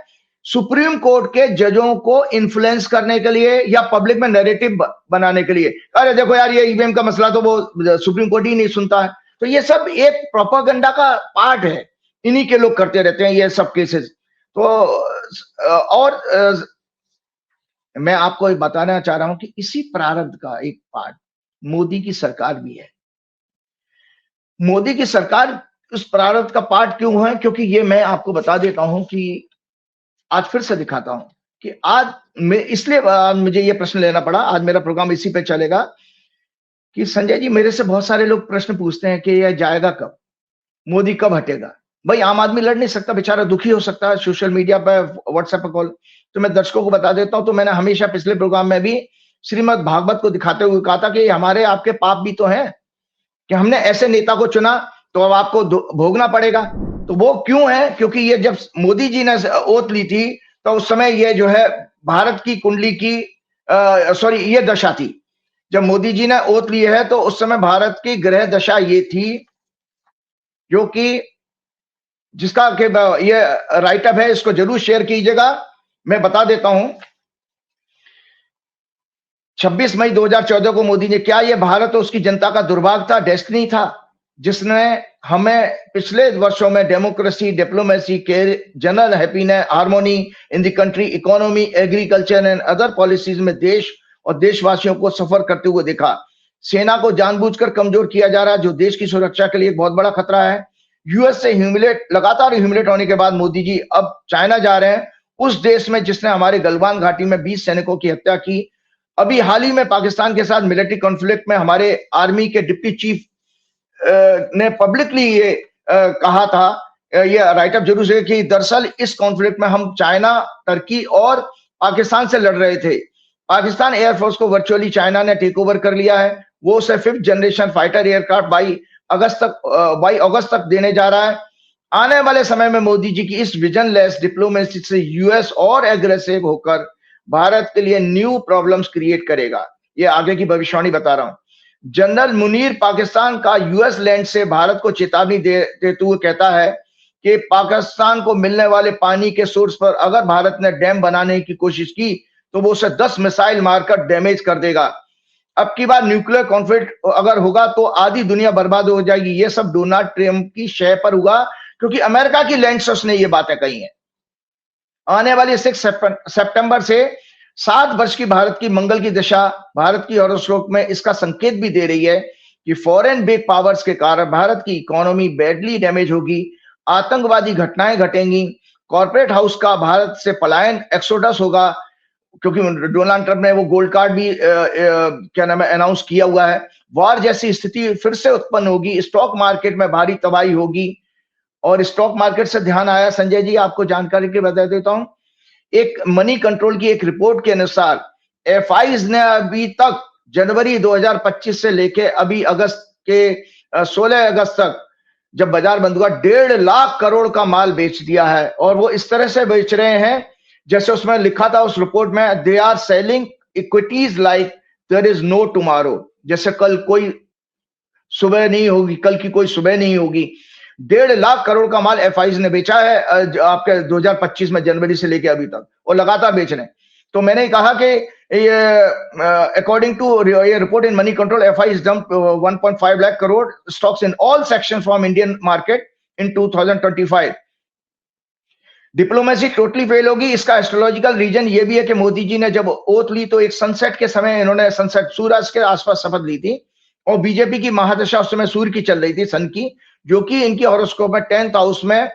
सुप्रीम कोर्ट के जजों को इन्फ्लुएंस करने के लिए या पब्लिक में नैरेटिव बनाने के लिए, अरे देखो यार ये ईवीएम का मसला तो वो सुप्रीम कोर्ट ही नहीं सुनता है। तो ये सब एक प्रोपेगेंडा का पार्ट है, इन्हीं के लोग करते रहते हैं ये सब केसेस। तो और मैं आपको बताना चाह रहा हूं कि इसी प्रारब्ध का एक पार्ट मोदी की सरकार भी है। मोदी की सरकार उस प्रारब्ध का पार्ट क्यों है? क्योंकि ये मैं आपको बता देता हूं कि आज फिर से दिखाता हूं कि आज मैं इसलिए मुझे ये प्रश्न लेना पड़ा, आज मेरा प्रोग्राम इसी पे चलेगा कि संजय जी मेरे से बहुत सारे लोग प्रश्न पूछते हैं कि यह जाएगा कब, मोदी कब हटेगा। भाई आम आदमी लड़ नहीं सकता, बेचारा दुखी हो सकता है सोशल मीडिया पर, व्हाट्सएप पर कॉल। तो मैं दर्शकों को बता देता हूं, तो मैंने हमेशा पिछले प्रोग्राम में भी श्रीमद् भागवत को दिखाते हुए कहा था कि हमारे आपके पाप भी तो हैं कि हमने ऐसे नेता को चुना तो अब आपको भोगना पड़ेगा। तो वो क्यों है? क्योंकि ये जब मोदी जी ने ओथ ली थी तो उस समय ये जो है भारत की कुंडली की सॉरी ये दशा थी। जब मोदी जी ने ओथ ली है तो उस समय भारत की ग्रह दशा ये थी, जो कि जिसका कि ये राइटअप है, इसको जरूर शेयर कीजिएगा। मैं बता देता हूं 26 मई 2014 को मोदी ने, क्या ये भारत और उसकी जनता का दुर्भाग्य था, डेस्टिनी था, जिसने हमें पिछले वर्षों में democracy, diplomacy, care, general happiness, harmony in the country, economy, agriculture and other policies में देश और देशवासियों को सफर करते हुए देखा। सेना को जानबूझकर कमजोर किया जा रहा है, जो देश की सुरक्षा के लिए एक बहुत बड़ा खतरा है। यूएस से लगातार ह्यूमिलेट होने के बाद मोदी जी अब चाइना जा रहे हैं, उस देश में जिसने हमारे गलवान घाटी में 20 सैनिकों की हत्या की। अभी हाल ही में पाकिस्तान के साथ मिलिट्री कॉन्फ्लिक्ट में हमारे आर्मी के डिप्टी चीफ ने पब्लिकली ये कहा था, ये राइटअप जरूर से, कि दरअसल इस कॉन्फ्लिक्ट में हम चाइना, टर्की और पाकिस्तान से लड़ रहे थे। पाकिस्तान एयरफोर्स को वर्चुअली चाइना ने टेक ओवर कर लिया है। वो उसे 5th जनरेशन फाइटर एयरक्राफ्ट 22 अगस्त तक देने जा रहा है। आने वाले समय में मोदी जी की इस विजनलेस डिप्लोमेसी से यूएस और एग्रेसिव होकर भारत के लिए न्यू प्रॉब्लम्स क्रिएट करेगा। ये आगे की भविष्यवाणी बता रहा हूं। जनरल मुनीर पाकिस्तान का यूएस लैंड से भारत को चेतावनी देते हुए कहता है कि पाकिस्तान को मिलने वाले पानी के सोर्स पर अगर भारत ने डैम बनाने की कोशिश की तो वो उसे 10 मिसाइल मारकर डैमेज कर देगा। अब की बार न्यूक्लियर कॉन्फ्लिक्ट अगर होगा तो आधी दुनिया बर्बाद हो जाएगी। ये सब डोनाल्ड ट्रंप की शय पर हुआ, क्योंकि अमेरिका की लैंड से उसने ये बातें कही हैं। आने वाली 6 सितंबर से 7 वर्ष की भारत की मंगल की दशा भारत की हॉरोस्कोप में इसका संकेत भी दे रही है कि फॉरेन बिग पावर्स के कारण भारत की इकोनॉमी बैडली डैमेज होगी, आतंकवादी घटनाएं घटेंगी, कॉर्पोरेट हाउस का भारत से पलायन, एक्सोडस होगा, क्योंकि डोनाल्ड ट्रंप ने वो गोल्ड कार्ड भी क्या नाम है अनाउंस किया हुआ है। वार जैसी स्थिति फिर से उत्पन्न होगी, स्टॉक मार्केट में भारी तबाही होगी। और स्टॉक मार्केट से ध्यान आया संजय जी, आपको जानकारी के बता देता हूं, एक मनी कंट्रोल की एक रिपोर्ट के अनुसार एफआईज ने अभी तक जनवरी 2025 से लेके अभी अगस्त के 16 अगस्त तक जब बाजार बंद हुआ 1.5 लाख करोड़ का माल बेच दिया है। और वो इस तरह से बेच रहे हैं जैसे उसमें लिखा था उस रिपोर्ट में, they are selling equities like there is no tomorrow, जैसे कल कोई सुबह नहीं होगी, कल की कोई सुबह नहीं होगी। 1.5 लाख करोड़ का माल एफआईज ने बेचा है आपके 2025 में जनवरी से लेके अभी तक, और लगातार बेच रहे हैं। तो मैंने कहा कि ये अकॉर्डिंग टू ये report in money control, FIIs dump 1.5 lakh crore stocks in all section from Indian market in 2025। Diplomacy totally fail होगी। इसका एस्ट्रोलॉजिकल रीजन ये भी है कि मोदी जी ने जब ओथ ली तो एक सनसेट के समय इन्होंने सनसेट सूरज के आसपास शपथ ली थी, और बीजेपी की महादशा उस समय सूर्य की चल रही थी, सन की, जो कि इनकी हॉरोस्कोप में 10th हाउस में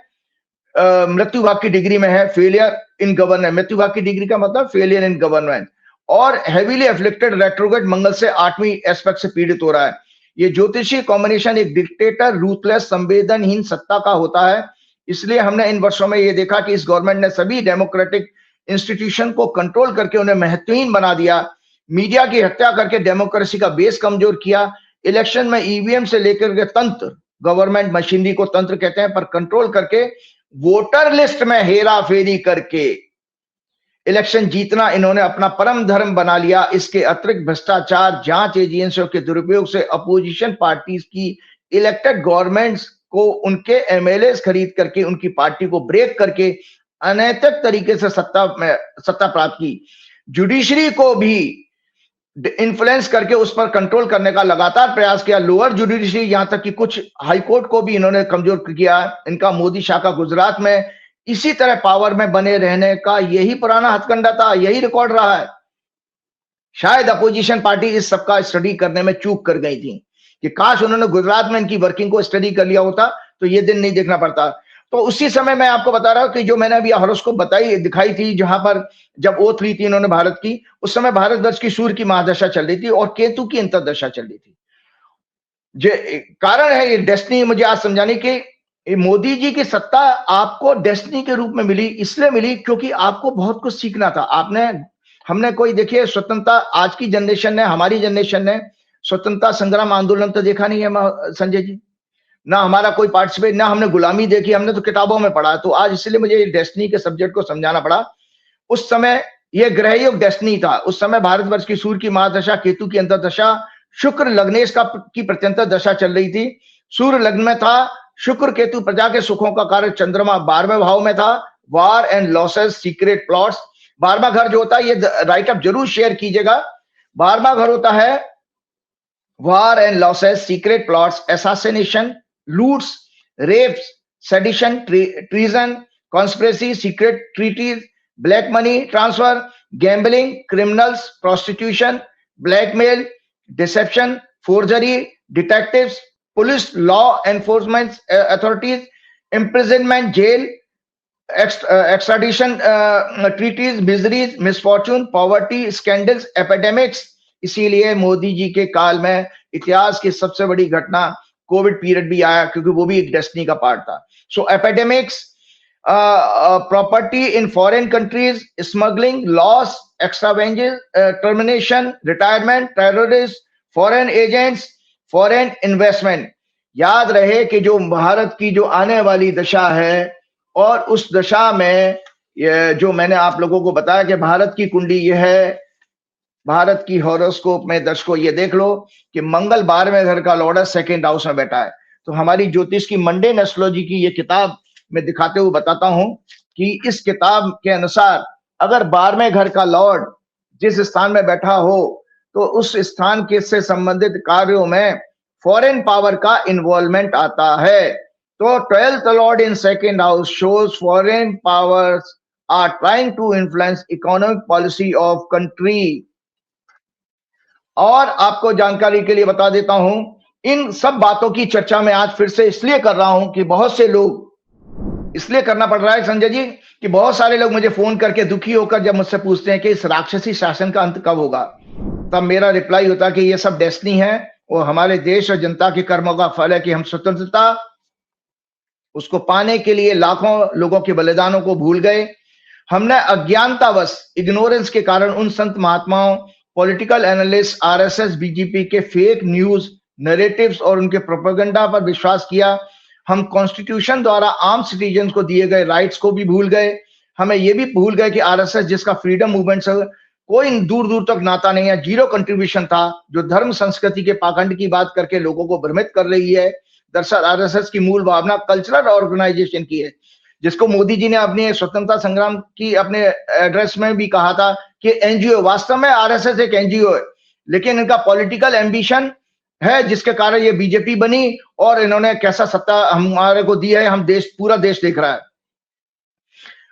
मृत्यु भाग की डिग्री में है, फेलियर इन गवर्नेंस। मृत्यु भाग की डिग्री का मतलब फेलियर इन गवर्नेंस, और हेवीली एफ्लिक्टेड रेट्रोग्रेड मंगल से 8वीं एस्पेक्ट से पीड़ित हो रहा है। ये ज्योतिषीय कॉम्बिनेशन एक डिक्टेटर, रूथलेस, संवेदनहीन सत्ता का होता है। इसलिए हमने इन वर्षों में ये देखा कि इस गवर्नमेंट ने सभी डेमोक्रेटिक इंस्टीट्यूशन को कंट्रोल करके उन्हें महत्वहीन बना दिया, मीडिया की हत्या करके डेमोक्रेसी का बेस कमजोर किया, इलेक्शन में ईवीएम से लेकर के तंत्र, गवर्नमेंट मशीनरी को तंत्र कहते हैं, पर कंट्रोल करके वोटर लिस्ट में हेरा फेरी करके इलेक्शन जीतना इन्होंने अपना परम धर्म बना लिया। इसके अतिरिक्त भ्रष्टाचार, जांच एजेंसियों के दुरुपयोग से अपोजिशन पार्टीज की इलेक्टेड गवर्नमेंट्स को उनके एमएलए खरीद करके उनकी पार्टी को ब्रेक करके अनैतिक तरीके से सत्ता प्राप्त की। जुडिशरी को भी इन्फ्लुएंस करके उस पर कंट्रोल करने का लगातार प्रयास किया। लोअर जुडिशरी, यहां तक कि कुछ हाई कोर्ट को भी इन्होंने कमजोर किया। इनका मोदी शाह का गुजरात में इसी तरह पावर में बने रहने का यही पुराना हथकंडा था, यही रिकॉर्ड रहा है। शायद अपोजिशन पार्टी इस सबका स्टडी करने में चूक कर गई थी कि काश उन्होंने गुजरात में इनकी वर्किंग को स्टडी कर लिया होता तो ये दिन नहीं देखना पड़ता। तो उसी समय मैं आपको बता रहा हूं कि जो मैंने अभी हॉरोस्कोप दिखाई थी, जहां पर जब ओथ ली थी इन्होंने भारत की, उस समय भारतवर्ष की सूर्य की महादशा चल रही थी और केतु की अंतर्दशा चल रही थी। कारण है ये डेस्टिनी मुझे आज समझाने की, मोदी जी की सत्ता आपको डेस्टिनी के रूप में मिली, इसलिए मिली क्योंकि आपको बहुत कुछ सीखना था। हमने कोई देखिए स्वतंत्रता, आज की जनरेशन ने, हमारी जनरेशन ने स्वतंत्रता संग्राम आंदोलन तो देखा नहीं है संजय जी, ना हमारा कोई पार्टिसिपेट, ना हमने गुलामी देखी, हमने तो किताबों में पढ़ा। तो आज इसलिए मुझे डेस्टिनी के सब्जेक्ट को समझाना पड़ा। उस समय यह ग्रह योग डेस्टिनी था। उस समय भारतवर्ष की सूर्य की महादशा, केतु की अंतर्दशा, शुक्र लग्नेश की प्रत्यंतर दशा चल रही थी। सूर्य लग्न में था, शुक्र केतु प्रजा के सुखों का कारक, चंद्रमा 12वें भाव में था। वार एंड लॉसेस, सीक्रेट प्लॉट्स, 12वां घर जो होता है, ये राइट अप जरूर शेयर कीजिएगा। 12वां घर होता है war and losses, secret plots, assassination, loots, rapes, sedition, treason, conspiracy, secret treaties, black money transfer, gambling, criminals, prostitution, blackmail, deception, forgery, detectives, police, law enforcement authorities, imprisonment, jail, extradition treaties, miseries, misfortune, poverty, scandals, epidemics. इसीलिए मोदी जी के काल में इतिहास की सबसे बड़ी घटना Covid period भी आया, क्योंकि वो भी एक डेस्टिनी का पार्ट था। So epidemics, property in foreign countries, smuggling, loss, extravagances, termination, retirement, terrorist, foreign agents, foreign investment. याद रहे कि जो भारत की जो आने वाली दशा है, और उस दशा में जो मैंने आप लोगों को बताया कि भारत की कुंडली यह है, भारत की हॉरोस्कोप में दर्शकों ये देख लो कि मंगल 12वें घर का लॉर्ड है, सेकंड हाउस में बैठा है। तो हमारी ज्योतिष की मंडेन एस्ट्रोलॉजी की ये किताब मैं दिखाते हुए बताता हूं कि इस किताब के अनुसार अगर 12वें घर का लॉर्ड जिस स्थान में बैठा हो, तो उस स्थान के से संबंधित कार्यों में फॉरेन पावर का इन्वॉल्वमेंट आता है। तो 12th lord in second house shows foreign powers are trying to influence economic policy of country. और आपको जानकारी के लिए बता देता हूं, इन सब बातों की चर्चा मैं आज फिर से इसलिए कर रहा हूं कि बहुत से लोग, इसलिए करना पड़ रहा है संजय जी कि बहुत सारे लोग मुझे फोन करके दुखी होकर जब मुझसे पूछते हैं कि इस राक्षसी शासन का अंत कब होगा, तब मेरा रिप्लाई होता है कि ये सब डेस्टिनी है और हमारे देश और जनता के कर्मों का फल है कि हम स्वतंत्रता उसको पाने के लिए लाखों लोगों के बलिदानों को भूल गए। हमने अज्ञानतावश, इग्नोरेंस के कारण उन संत महात्माओं, पॉलिटिकल एनालिस्ट, आरएसएस, बीजेपी के फेक न्यूज नैरेटिव्स और उनके प्रोपेगेंडा पर विश्वास किया। हम कॉन्स्टिट्यूशन द्वारा आम सिटीजन को दिए गए राइट्स को भी भूल गए। हमें ये भी भूल गए कि आरएसएस, जिसका फ्रीडम मूवमेंट से कोई दूर दूर तक नाता नहीं है, जीरो कंट्रीब्यूशन था, जो धर्म संस्कृति के पाखंड की बात करके लोगों को भ्रमित कर रही है। दरअसल आरएसएस की मूल भावना कल्चरल ऑर्गेनाइजेशन की है, जिसको मोदी जी ने अपने स्वतंत्रता संग्राम की अपने एड्रेस में भी कहा था कि एनजीओ, वास्तव में आरएसएस एक एनजीओ है, लेकिन इनका पॉलिटिकल एम्बिशन है, जिसके कारण ये बीजेपी बनी और इन्होंने कैसा सत्ता हमारे को दी है, हम पूरा देश देख रहा है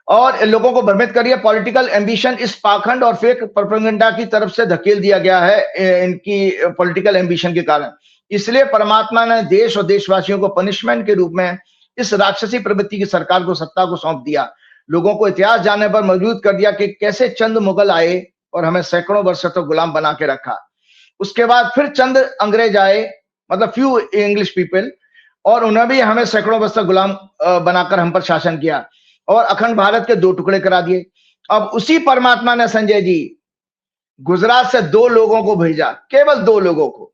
और लोगों को भ्रमित करिए। पॉलिटिकल एम्बिशन इस पाखंड और फेक प्रोपेगेंडा की तरफ से धकेल दिया गया है इनकी पॉलिटिकल एम्बिशन के कारण। इसलिए परमात्मा ने देश और देशवासियों को पनिशमेंट के रूप में इस राक्षसी प्रवृत्ति की सरकार को सत्ता को सौंप दिया। लोगों को इतिहास जानने पर मजबूर कर दिया कि कैसे चंद मुगल आए और हमें सैकड़ों वर्ष तक गुलाम बना के रखा। उसके बाद फिर चंद अंग्रेज आए, मतलब फ्यू इंग्लिश पीपल, और उन्होंने भी हमें सैकड़ों वर्ष तक गुलाम बनाकर हम पर शासन किया और अखंड भारत के 2 टुकड़े करा दिए। अब उसी परमात्मा ने संजय जी गुजरात से 2 लोगों को भेजा, केवल 2 लोगों को,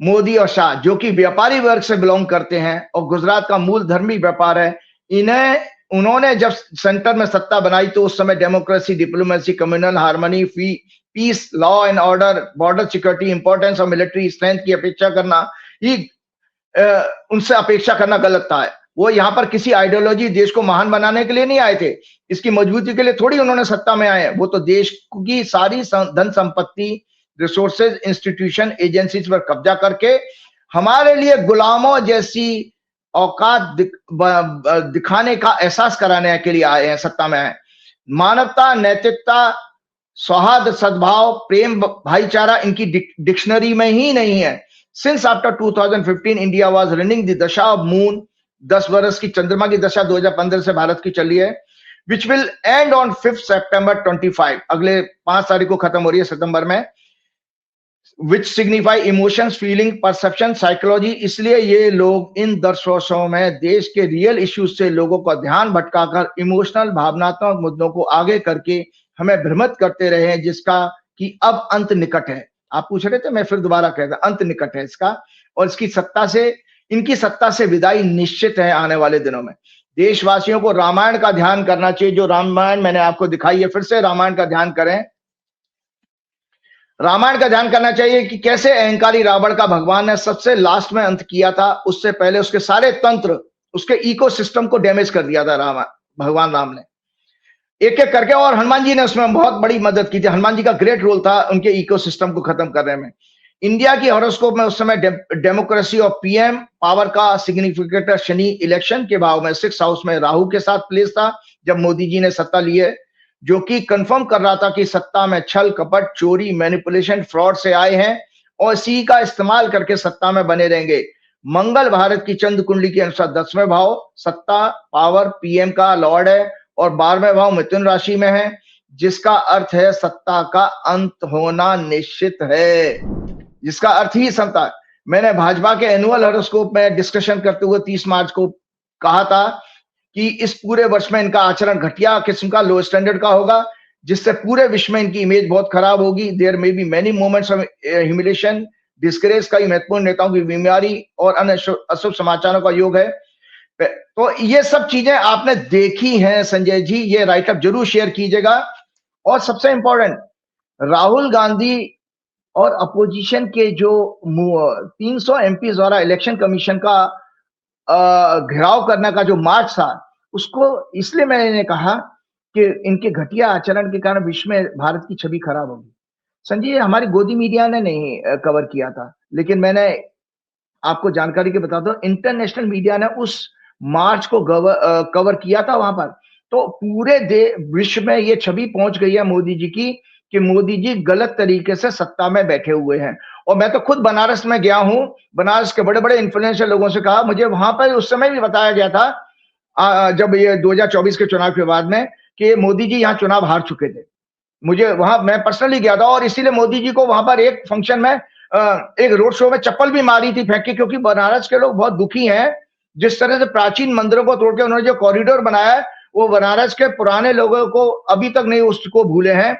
मोदी और शाह, जो कि व्यापारी वर्ग से बिलोंग करते हैं और गुजरात का मूल धर्मी व्यापार है। उन्होंने जब सेंटर में सत्ता बनाई तो उस समय democracy, diplomacy, communal harmony, peace, law and order, border security, importance of military strength की अपेक्षा करना ही उनसे अपेक्षा करना गलत था। वो यहाँ पर किसी आइडियोलॉजी, देश को महान बनाने के लिए नहीं आए थे, इसकी मजबूती के लिए थोड़ी उन्होंने सत्ता में आए। वो तो देश की सारी धन संपत्ति, रिसोर्सेज, इंस्टीट्यूशन, एजेंसीज पर कब्जा करके हमारे लिए गुलामों जैसी औकात दिखाने का एहसास कराने के लिए आए हैं, सत्ता में आए। मानवता, नैतिकता, सौहार्द, सद्भाव, प्रेम, भाईचारा इनकी डिक्शनरी में ही नहीं है। Since after 2015 India was running the दशा ऑफ मून, 10 वर्ष की चंद्रमा की दशा 2015 से भारत की चल रही है, विच विल एंड ऑन 5 सितंबर 25, अगले 5 तारीख को खत्म हो रही है सितंबर में, which signify emotions, feeling, perception, psychology. इसलिए ये लोग इन 10 वर्षों में देश के रियल इश्यूज से लोगों का ध्यान भटकाकर इमोशनल, भावनात्मक मुद्दों को आगे करके हमें भ्रमित करते रहे हैं, जिसका कि अब अंत निकट है। आप पूछ रहे थे, मैं फिर दोबारा कहता, अंत निकट है इसका, और इसकी सत्ता से, इनकी सत्ता से विदाई निश्चित है आने वाले दिनों में। देशवासियों को रामायण का ध्यान करना चाहिए, जो रामायण मैंने आपको दिखाई है, फिर से रामायण का ध्यान करें। रामायण का ध्यान करना चाहिए कि कैसे अहंकारी रावण का भगवान ने सबसे लास्ट में अंत किया था, उससे पहले उसके सारे तंत्र, उसके इकोसिस्टम को डैमेज कर दिया था भगवान राम ने, एक एक करके। और हनुमान जी ने उसमें बहुत बड़ी मदद की थी। हनुमान जी का ग्रेट रोल था उनके इकोसिस्टम को खत्म करने में। इंडिया की हॉरोस्कोप में उस समय डेमोक्रेसी और पीएम पावर का सिग्निफिकेटर शनि इलेक्शन के भाव में 6th हाउस में राहु के साथ प्लेस था जब मोदी जी ने सत्ता ली है, जो कि कंफर्म कर रहा था कि सत्ता में छल, कपट, चोरी, मैनिपुलेशन, फ्रॉड से आए हैं और इसी का इस्तेमाल करके सत्ता में बने रहेंगे। मंगल भारत की चंद्र कुंडली के अनुसार 10वें भाव, सत्ता, पावर, पीएम का लॉर्ड है और 12वें भाव मिथुन राशि में है, जिसका अर्थ है सत्ता का अंत होना निश्चित है, जिसका अर्थ ही सत्ता। मैंने भाजपा के एनुअल हॉरोस्कोप में डिस्कशन करते हुए 30 मार्च को कहा था कि इस पूरे वर्ष में इनका आचरण घटिया किस्म का, लो स्टैंडर्ड का होगा, जिससे पूरे विश्व में इनकी इमेज बहुत खराब होगी। There may be many moments of humiliation, disgrace, कई महत्वपूर्ण नेताओं की बीमारी और अन्य अशुभ समाचारों का योग है। तो ये सब चीजें आपने देखी हैं संजय जी, ये राइटअप जरूर शेयर कीजिएगा। और सबसे इंपॉर्टेंट, राहुल गांधी और अपोजिशन के जो 300 एमपी द्वारा इलेक्शन कमीशन का घेराव करने का जो मार्च था, उसको इसलिए मैंने कहा कि इनके घटिया आचरण के कारण विश्व में भारत की छवि खराब होगी। संजय, हमारी गोदी मीडिया ने नहीं कवर किया था, लेकिन मैंने आपको जानकारी के बता दो, इंटरनेशनल मीडिया ने उस मार्च को कवर किया था वहां पर। तो पूरे विश्व में ये छवि पहुंच गई है मोदी जी की कि मोदी जी गलत तरीके से सत्ता में बैठे हुए हैं। और मैं तो खुद बनारस में गया हूं, बनारस के बड़े बड़े इन्फ्लुएंशियल लोगों से कहा, मुझे वहां पर उस समय भी बताया गया था जब ये 2024 के चुनाव के बाद में, कि मोदी जी यहाँ चुनाव हार चुके थे। मुझे वहां, मैं पर्सनली गया था और इसीलिए मोदी जी को वहां पर एक फंक्शन में, एक रोड शो में चप्पल भी मारी थी फेंक के, क्योंकि बनारस के लोग बहुत दुखी हैं। जिस तरह से प्राचीन मंदिरों को तोड़ के उन्होंने जो कॉरिडोर बनाया है, वो बनारस के पुराने लोगों को अभी तक नहीं उसको भूले हैं।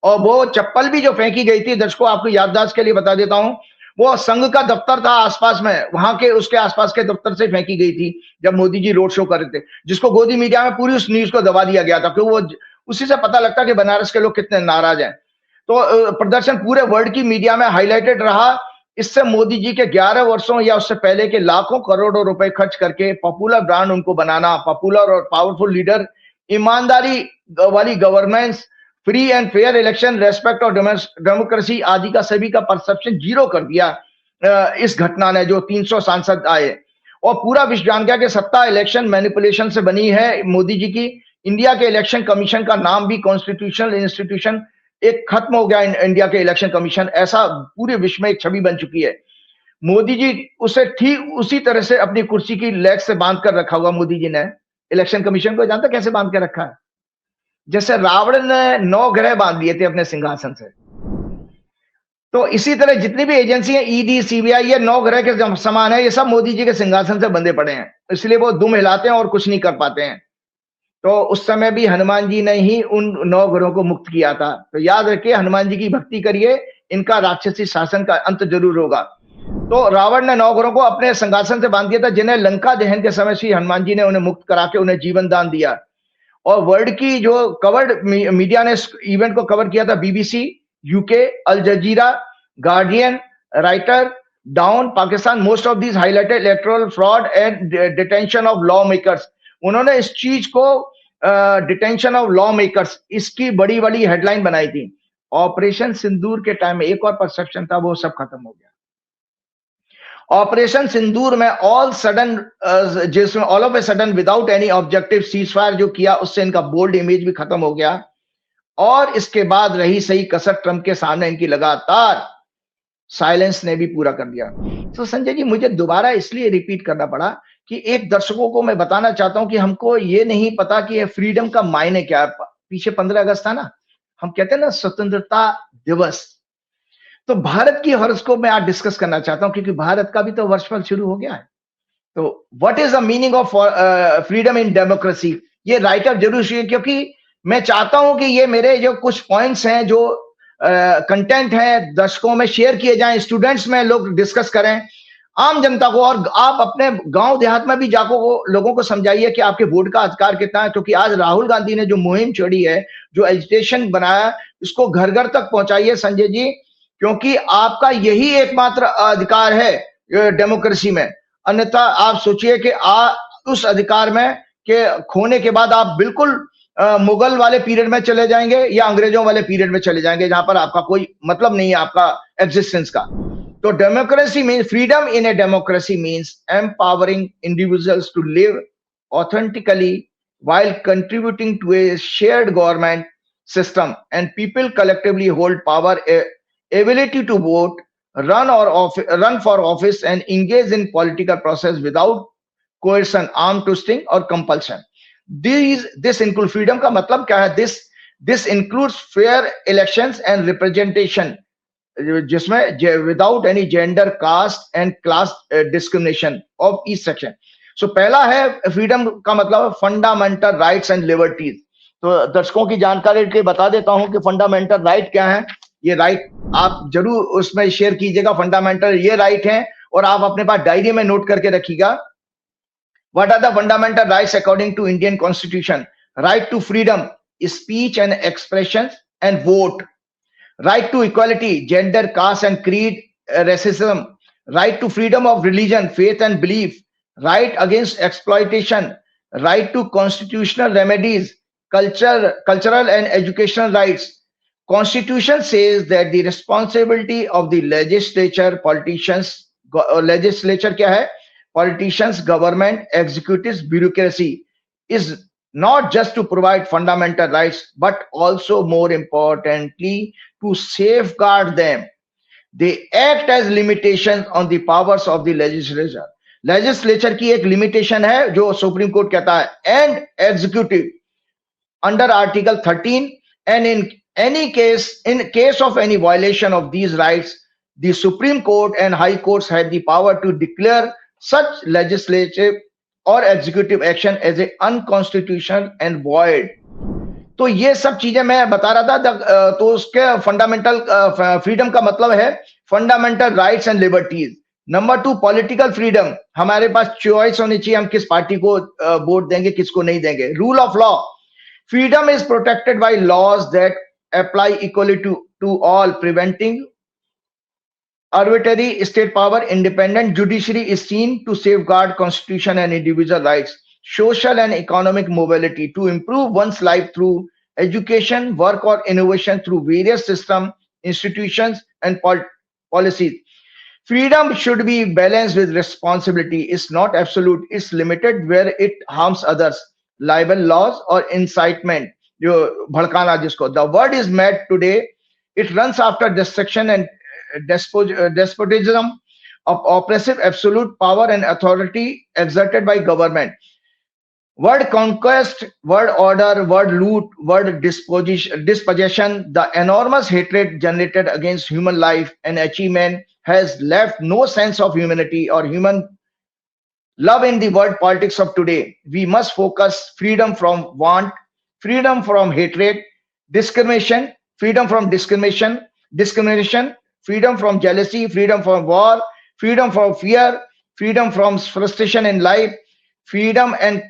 और वो चप्पल भी जो फेंकी गई थी, दर्शकों आपको याददाश्त के लिए बता देता हूं, वो संघ का दफ्तर था आसपास में, वहां के उसके आसपास के दफ्तर से फेंकी गई थी जब मोदी जी रोड शो कर रहे थे, जिसको गोदी मीडिया में पूरी उस न्यूज को दबा दिया गया था, क्योंकि वो उसी से पता लगता कि बनारस के लोग कितने नाराज हैं। तो प्रदर्शन पूरे वर्ल्ड की मीडिया में हाईलाइटेड रहा। इससे मोदी जी के 11 वर्षों या उससे पहले के लाखों करोड़ों रुपए खर्च करके पॉपुलर ब्रांड उनको बनाना, पॉपुलर और पावरफुल लीडर, ईमानदारी वाली governance, free and fair election, respect और डेमोक्रेसी आदि का सभी का परसेप्शन जीरो कर दिया इस घटना ने, जो 300 सांसद आए। और पूरा विश्व जान गया कि सत्ता इलेक्शन मैनिपुलेशन से बनी है मोदी जी की। इंडिया के इलेक्शन कमीशन का नाम भी कॉन्स्टिट्यूशनल इंस्टीट्यूशन एक खत्म हो गया, इंडिया के इलेक्शन कमीशन, ऐसा पूरे विश्व में एक छवि बन चुकी है। मोदी जी उसे ठीक उसी तरह से अपनी कुर्सी की लेग से बांध कर रखा हुआ मोदी जी ने इलेक्शन कमीशन को। जानते कैसे बांध के रखा है? जैसे रावण ने 9 ग्रह बांध दिए थे अपने सिंहासन से, तो इसी तरह जितनी भी एजेंसी है, ईडी, सीबीआई, ये 9 ग्रह के समान है, ये सब मोदी जी के सिंहासन से बंधे पड़े हैं, इसलिए वो दुम हिलाते हैं और कुछ नहीं कर पाते हैं। तो उस समय भी हनुमान जी ने ही उन 9 ग्रहों को मुक्त किया था। तो याद रखिए, हनुमान जी की भक्ति करिए, इनका राक्षसी शासन का अंत जरूर होगा। तो रावण ने 9 ग्रहों को अपने सिंहासन से बांध दिया था, जिन्हें लंका दहन के समय श्री हनुमान जी ने उन्हें मुक्त करा के उन्हें जीवन दान दिया। और वर्ल्ड की जो कवर्ड मीडिया ने इस इवेंट को कवर किया था, BBC, UK, Al Jazeera, Guardian, Reuters, Dawn, Pakistan, most of these highlighted electoral fraud and detention of law makers. उन्होंने इस चीज को डिटेंशन ऑफ लॉ मेकर्स, इसकी बड़ी बड़ी हेडलाइन बनाई थी। ऑपरेशन सिंदूर के टाइम में एक और परसेप्शन था, वो सब खत्म हो गया। ऑपरेशन सिंदूर में ऑल सडन, जिसमें all of a sudden without any objective ceasefire जो किया, उससे इनका बोल्ड इमेज भी खत्म हो गया। और इसके बाद रही सही कसर ट्रंप के सामने इनकी लगातार साइलेंस ने भी पूरा कर दिया। तो संजय जी, मुझे दोबारा इसलिए रिपीट करना पड़ा कि एक दर्शकों को मैं बताना चाहता हूं कि हमको ये नहीं पता कि फ्रीडम का मायने क्या है। पीछे 15 अगस्त था ना, हम कहते हैं ना स्वतंत्रता दिवस, तो भारत की हॉरोस्कोप में आज डिस्कस करना चाहता हूं, क्योंकि भारत का भी तो वर्षफल शुरू हो गया है। तो what is the meaning of freedom in democracy, ये राइटर जरूर चाहिए, क्योंकि मैं चाहता हूं कि ये मेरे जो कुछ पॉइंट्स हैं, जो कंटेंट है, दर्शकों में शेयर किए जाएं, स्टूडेंट्स में लोग डिस्कस करें, आम जनता को। और आप अपने गांव देहात में भी जाकर लोगों को समझाइए कि आपके वोट का अधिकार कितना है, क्योंकि आज राहुल गांधी ने जो मुहिम छेड़ी है, जो एजिटेशन बनाया, इसको घर घर तक पहुंचाइए संजय जी, क्योंकि आपका यही एकमात्र अधिकार है डेमोक्रेसी में। अन्यथा आप सोचिए कि उस अधिकार में के खोने के बाद आप बिल्कुल मुगल वाले पीरियड में चले जाएंगे या अंग्रेजों वाले पीरियड में चले जाएंगे, जहां पर आपका कोई मतलब नहीं है आपका एग्जिस्टेंस का। तो democracy means, freedom in a democracy means empowering individuals to live authentically while contributing to a shared government system, and people collectively hold power, ability to vote, run for office, and engage in political process without coercion, arm twisting, or compulsion. This include freedom का मतलब क्या है? This includes fair elections and representation, जिसमें without any gender, caste, and class discrimination of each section. So पहला है freedom का मतलब fundamental rights and liberties. तो दर्शकों की जानकारी के लिए बता देता हूं कि फंडामेंटल राइट क्या है। ये राइट आप जरूर उसमें शेयर कीजिएगा। फंडामेंटल ये राइट है, और आप अपने पास डायरी में नोट करके रखिएगा। What are the fundamental rights according to Indian Constitution? Right to freedom, speech and expression and vote. Right to equality, gender, caste and creed, racism. Right to freedom of religion, faith and belief. Right against exploitation. Right to constitutional remedies, cultural and educational rights. Constitution says that the responsibility of the legislature, politicians, legislature क्या है? Politicians, government, executives, bureaucracy is not just to provide fundamental rights, but also more importantly, to safeguard them. They act as limitations on the powers of the legislature. Legislature की एक limitation है जो supreme court कहता है, and executive under Article 13, and in case of any violation of these rights, the Supreme Court and High Courts have the power to declare such legislative or executive action as a unconstitutional and void. तो ये सब चीजें मैं बता रहा था। तो उसके फंडामेंटल फ्रीडम का मतलब है fundamental rights and liberties. Number 2, political freedom, हमारे पास चॉइस होनी चाहिए, हम किस पार्टी को वोट देंगे, किसको नहीं देंगे। Rule of law, freedom is protected by laws that apply equally to all, preventing arbitrary state power. Independent judiciary is seen to safeguard constitution and individual rights. Social and economic mobility, to improve one's life through education, work, or innovation through various systems, institutions, and policies. Freedom should be balanced with responsibility. It's not absolute, it's limited where it harms others. Libel laws or incitement, जो भड़काना जिसको, the word is mad today. It runs after destruction and despotism of oppressive absolute power and authority exerted by government. Word conquest, word order, word loot, word dispossession, the enormous hatred generated against human life and achievement has left no sense of humanity or human love in the world politics of today. We must focus freedom from want, freedom from hatred, freedom from discrimination, freedom from jealousy, freedom from war, freedom from fear, freedom from frustration in life, freedom and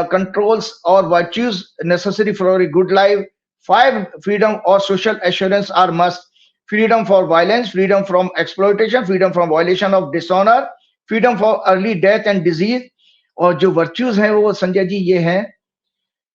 controls or virtues necessary for a good life. Five, freedom or social assurance are must. Freedom for violence, freedom from exploitation, freedom from violation of dishonor, freedom for early death and disease. और जो virtues हैं वो संजय जी ये हैं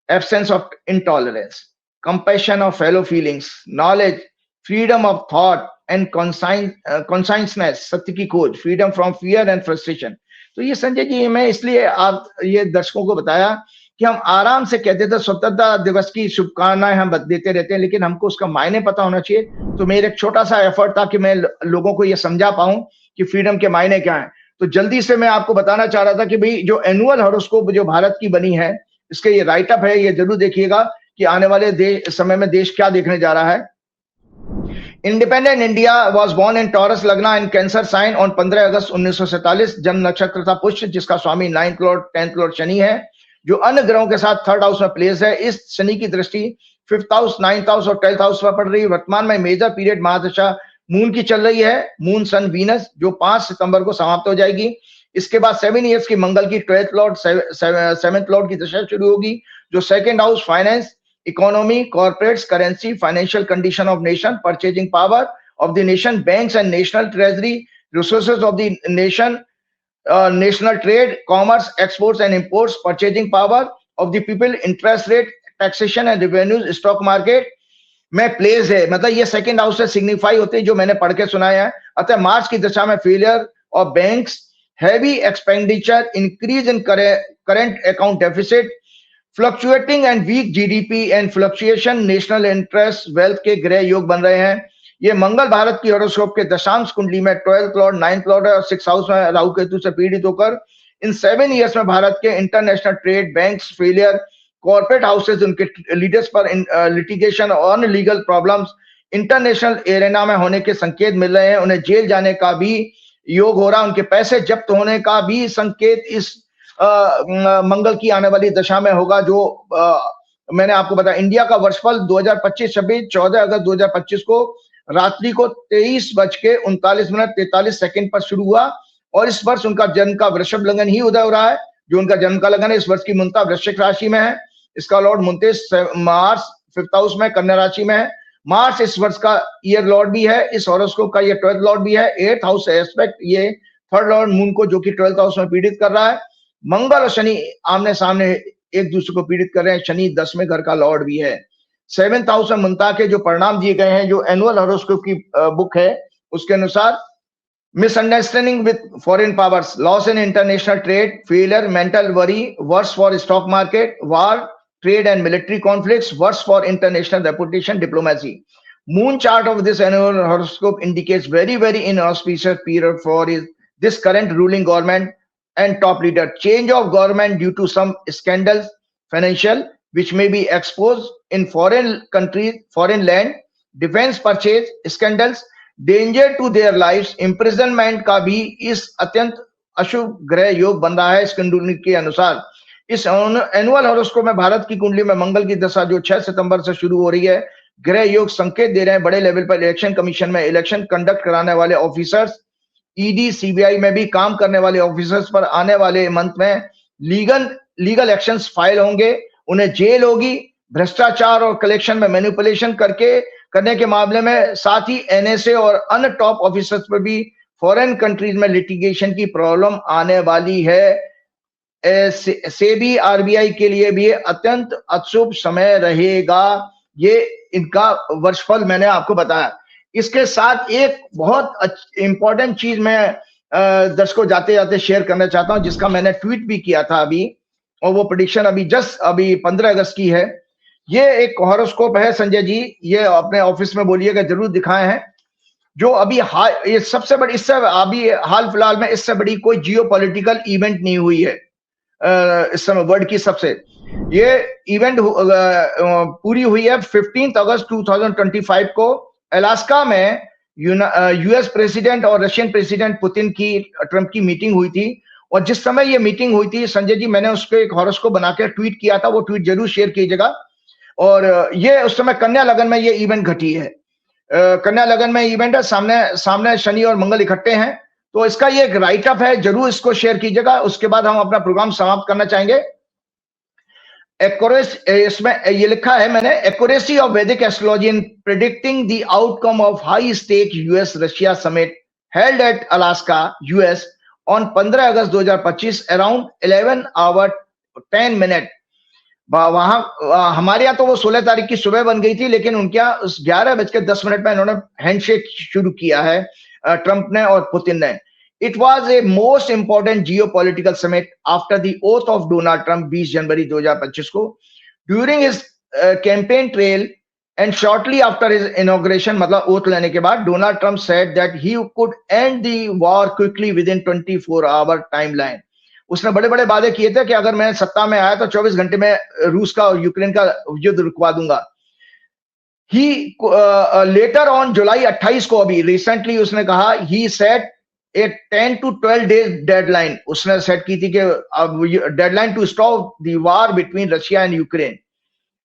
absence of intolerance, compassion of fellow feelings, knowledge, freedom of thought and consciousness, सत्य की खोज, freedom from fear and frustration. तो ये संजय जी मैं इसलिए आप ये दर्शकों को बताया कि हम आराम से कहते थे स्वतंत्रता दिवस की शुभकामनाएं हम देते रहते हैं, लेकिन हमको उसका मायने पता होना चाहिए. तो मेरा एक छोटा सा एफर्ट था कि मैं लोगों को ये समझा पाऊं कि फ्रीडम के मायने क्या है. तो जल्दी से मैं आपको बताना चाह रहा था कि भाई जो एनुअल हॉरोस्कोप जो भारत की बनी है, इसके ये राइटअप है, ये जरूर देखिएगा कि आने वाले समय में देश क्या देखने जा रहा है. Independent India was born in Taurus lagna in cancer sign on 15 August 1947. जन्म नक्षत्र था पुष्य, जिसका स्वामी 9th Lord 10th Lord Shani है, जो अन्य ग्रहों के साथ 3rd हाउस में प्लेस है. इस शनि की दृष्टि 5th हाउस, 9th हाउस और 12th हाउस पर पड़ रही है. वर्तमान में मेजर पीरियड महादशा मून की चल रही है, मून सन वीनस, जो 5 सितंबर को समाप्त हो जाएगी. इसके बाद 7 इयर्स की मंगल की 12th लॉर्ड 7th लॉर्ड की दशा शुरू होगी, जो 2nd house finance, economy, corporates, currency, financial condition of nation, purchasing power of the nation, banks and national treasury, resources of the nation, national trade, commerce, exports and imports, purchasing power of the people, interest rate, taxation and revenues, stock market में place है. मतलब ये 2nd house से signify होते हैं जो मैंने पढ़ के सुनाया है. अतः मार्च की दशा में failure of banks, heavy expenditure, increase in current account deficit, fluctuating and weak GDP and fluctuation, national interest, wealth के ग्रह योग बन रहे हैं. ये मंगल भारत की हॉरोस्कोप के दशांश कुंडली में 12th लॉर्ड 9th लॉर्ड और 6th हाउस में राहु केतु से पीड़ित होकर इन 7 इयर्स में भारत के international trade, banks, failure, corporate houses, उनके लीडर्स पर लिटिगेशन और लीगल प्रॉब्लम्स, इंटरनेशनल एरेना में होने के संकेत मिल रहे हैं. उन्हें जेल जाने का भी योग हो रहा है, उनके पैसे जब्त होने का भी संकेत इस मंगल की आने वाली दशा में होगा. जो मैंने आपको बताया, इंडिया का वर्षफल 2025-26 14 अगस्त 2025 को रात्रि को 23:39:43 पर शुरू हुआ और इस वर्ष उनका जन्म का वृषभ लगन ही उदय हो रहा है. जो उनका जन्म का लगन है इस वर्ष की मुंता वृश्चिक राशि में है. इसका लॉर्ड मुंतेस मार्स 5th हाउस में कन्या राशि में है. मार्स इस वर्ष का ईयर लॉर्ड भी है, इस हॉरोस्कोप का ये 12th लॉर्ड भी है. 8th हाउस से एस्पेक्ट ये 3rd लॉर्ड मून को जो कि 12th हाउस में पीड़ित कर रहा है. मंगल और शनि आमने सामने एक दूसरे को पीड़ित कर रहे हैं. शनि 10वें घर का लॉर्ड भी है. 7th हाउस में मुंता के जो परिणाम दिए गए हैं, जो एनुअल हॉरोस्कोप की बुक है उसके अनुसार, misunderstanding with foreign powers, loss in international trade, failure, mental worry, worse for stock market, war, trade and military conflicts, worse for international reputation, diplomacy. Moon chart of this annual horoscope indicates very inauspicious period for this current ruling government and top leader. Change of government due to some scandals, financial, which may be exposed in foreign countries, foreign land, defense purchase scandals, danger to their life, imprisonment का भी इस अत्यंत अशुभ ग्रह योग बन रहा है इस कुंडली के अनुसार. इस एनुअल हॉरोस्कोप में भारत की कुंडली में मंगल की दशा जो 6 सितंबर से शुरू हो रही है, ग्रह योग संकेत दे रहे हैं बड़े लेवल पर इलेक्शन कमीशन में इलेक्शन कंडक्ट कराने वाले ऑफिसर्स, ईडी सीबीआई में भी काम करने वाले ऑफिसर्स पर आने वाले मंथ में लीगल एक्शंस फाइल होंगे, उन्हें जेल होगी. भ्रष्टाचार और कलेक्शन में मैनिपुलेशन करने के मामले में, साथ ही एनएसए और अन्य टॉप ऑफिसर्स पर भी फॉरेन कंट्रीज में लिटिगेशन की प्रॉब्लम आने वाली है. सेबी आरबीआई के लिए भी अत्यंत अशुभ समय रहेगा. ये इनका वर्षफल मैंने आपको बताया. इसके साथ एक बहुत इंपॉर्टेंट चीज मैं दर्शकों जाते जाते शेयर करना चाहता हूं, जिसका मैंने ट्वीट भी किया था अभी, और वो प्रेडिक्शन अभी 15 अगस्त की है. ये एक हॉरोस्कोप है संजय जी, ये अपने ऑफिस में बोलिएगा, जरूर दिखाए हैं. जो अभी ये सबसे बड़ी, इससे अभी हाल फिलहाल में इससे बड़ी कोई जियोपॉलिटिकल इवेंट नहीं हुई है. इस समय वर्ल्ड की सबसे। ये इवेंट पूरी हुई है 15 अगस्त 2025 को अलास्का में। यूएस प्रेसिडेंट और रशियन प्रेसिडेंट पुतिन की ट्रंप की मीटिंग हुई थी। और जिस समय ये मीटिंग हुई थी संजय जी, मैंने उसको एक हॉरोस्कोप बनाकर ट्वीट किया था, वो ट्वीट जरूर शेयर कीजिएगा। और ये उस समय कन्या लगन में ये इवेंट घटी है। कन्या लगन में इवेंट है, सामने सामने शनि और मंगल इकट्ठे हैं। तो इसका ये एक राइट अप है, जरूर इसको शेयर कीजिएगा। उसके बाद हम अपना प्रोग्राम समाप्त करना चाहेंगे। इसमें ये लिखा है मैंने, accuracy of Vedic astrology in predicting the outcome of high stake US Russia summit held at Alaska US on 15 August 2025 around 11 hour 10 minute. वहां हमारे यहाँ तो वो 16 तारीख की सुबह बन गई थी, लेकिन उनके यहाँ उस 11:10 में इन्होंने हैंडशेक शुरू किया है ट्रंप ने और पुतिन ने। It was a most important geopolitical summit after the oath of Donald Trump 20 जनवरी 2025 को। During his campaign trail and shortly after his inauguration, मतलब ओथ लेने के बाद, Donald Trump said that he could end the war quickly within 24-hour timeline। उसने बड़े बड़े वादे किए थे कि अगर मैं सत्ता में आया तो 24 घंटे में रूस का और यूक्रेन का युद्ध रुकवा दूंगा। He later on जुलाई 28 को, अभी रिसेंटली उसने कहा, he said एक 10 to 12 days डेडलाइन उसने सेट की थी कि deadline to stop the war between Russia and Ukraine.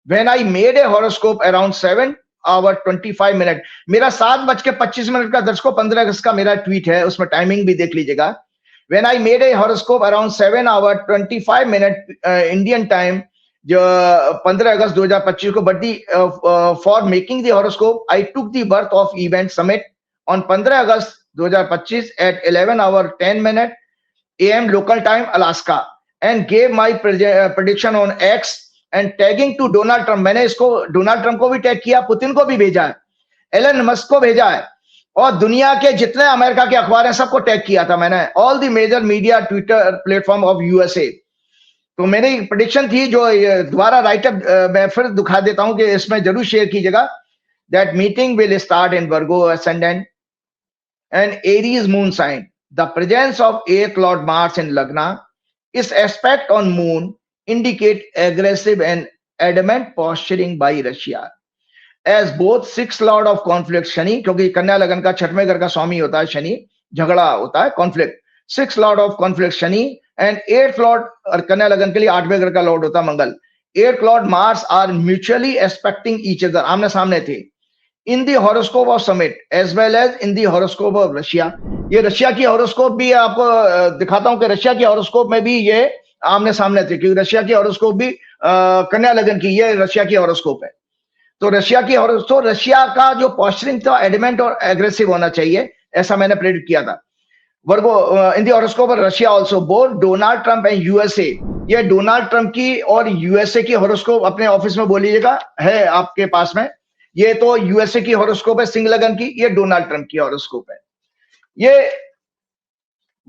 When I made a horoscope around 7 hour 25 minute, मेरा 7:25 का दर्शकों 15 अगस्त का मेरा ट्वीट है, उसमें टाइमिंग भी देख लीजिएगा। When I made a horoscope around 7 hour 25 minute Indian time, जो 15 अगस्त 2025 को, but the for making the horoscope I took the birth of event summit on 15 August 2025 at 11 hour 10 minute AM local time Alaska and gave my prediction on X and tagging to Donald Trump। मैंने इसको Donald Trump को भी tag किया, Putin को भी भेजा है, Elon Musk को भेजा है, और दुनिया के जितने अमेरिका के अखबार हैं सबको टैग किया था मैंने, all the major media Twitter platform of USA. तो मेरी प्रेडिक्शन थी, जो दोबारा राइटअप मैं फिर दिखा देता हूं कि इसमें जरूर शेयर कीजिएगा। That meeting will start in Virgo ascendant and Aries moon sign. The presence of 8th Lord Mars in Lagna, its aspect on moon indicate aggressive and adamant posturing by Russia, as both 6th Lord of conflict Shani, क्योंकि कन्या लगन का 6वें घर का स्वामी होता है शनि, झगड़ा होता है, conflict. 6th Lord of conflict Shani and 8th Lord, और कन्या लगन के लिए 8वें घर का लॉर्ड होता है मंगल। 8th Lord Mars are mutually aspecting each other, आमने सामने थे, in the horoscope of summit as well as in the horoscope of Russia। ये रशिया की हॉरोस्कोप भी आपको दिखाता हूं कि रशिया की हॉरोस्कोप में भी ये आमने सामने थे, क्योंकि रशिया की हॉरोस्कोप भी कन्या लगन की, ये रशिया की हॉरोस्कोप है। तो रशिया की हॉरोस्कोप, रशिया का जो पोस्चरिंग था एडमेंट और एग्रेसिव होना चाहिए, ऐसा मैंने प्रेडिक्ट किया था। Virgo in the horoscope of Russia also both Donald Trump and USA. ये डोनाल्ड ट्रंप की और यूएसए की हॉरोस्कोप अपने ऑफिस में बोलिएगा, है आपके पास में। ये तो यूएसए की हॉरोस्कोप है सिंह लगन की, ये डोनाल्ड ट्रंप की हॉरोस्कोप है। ये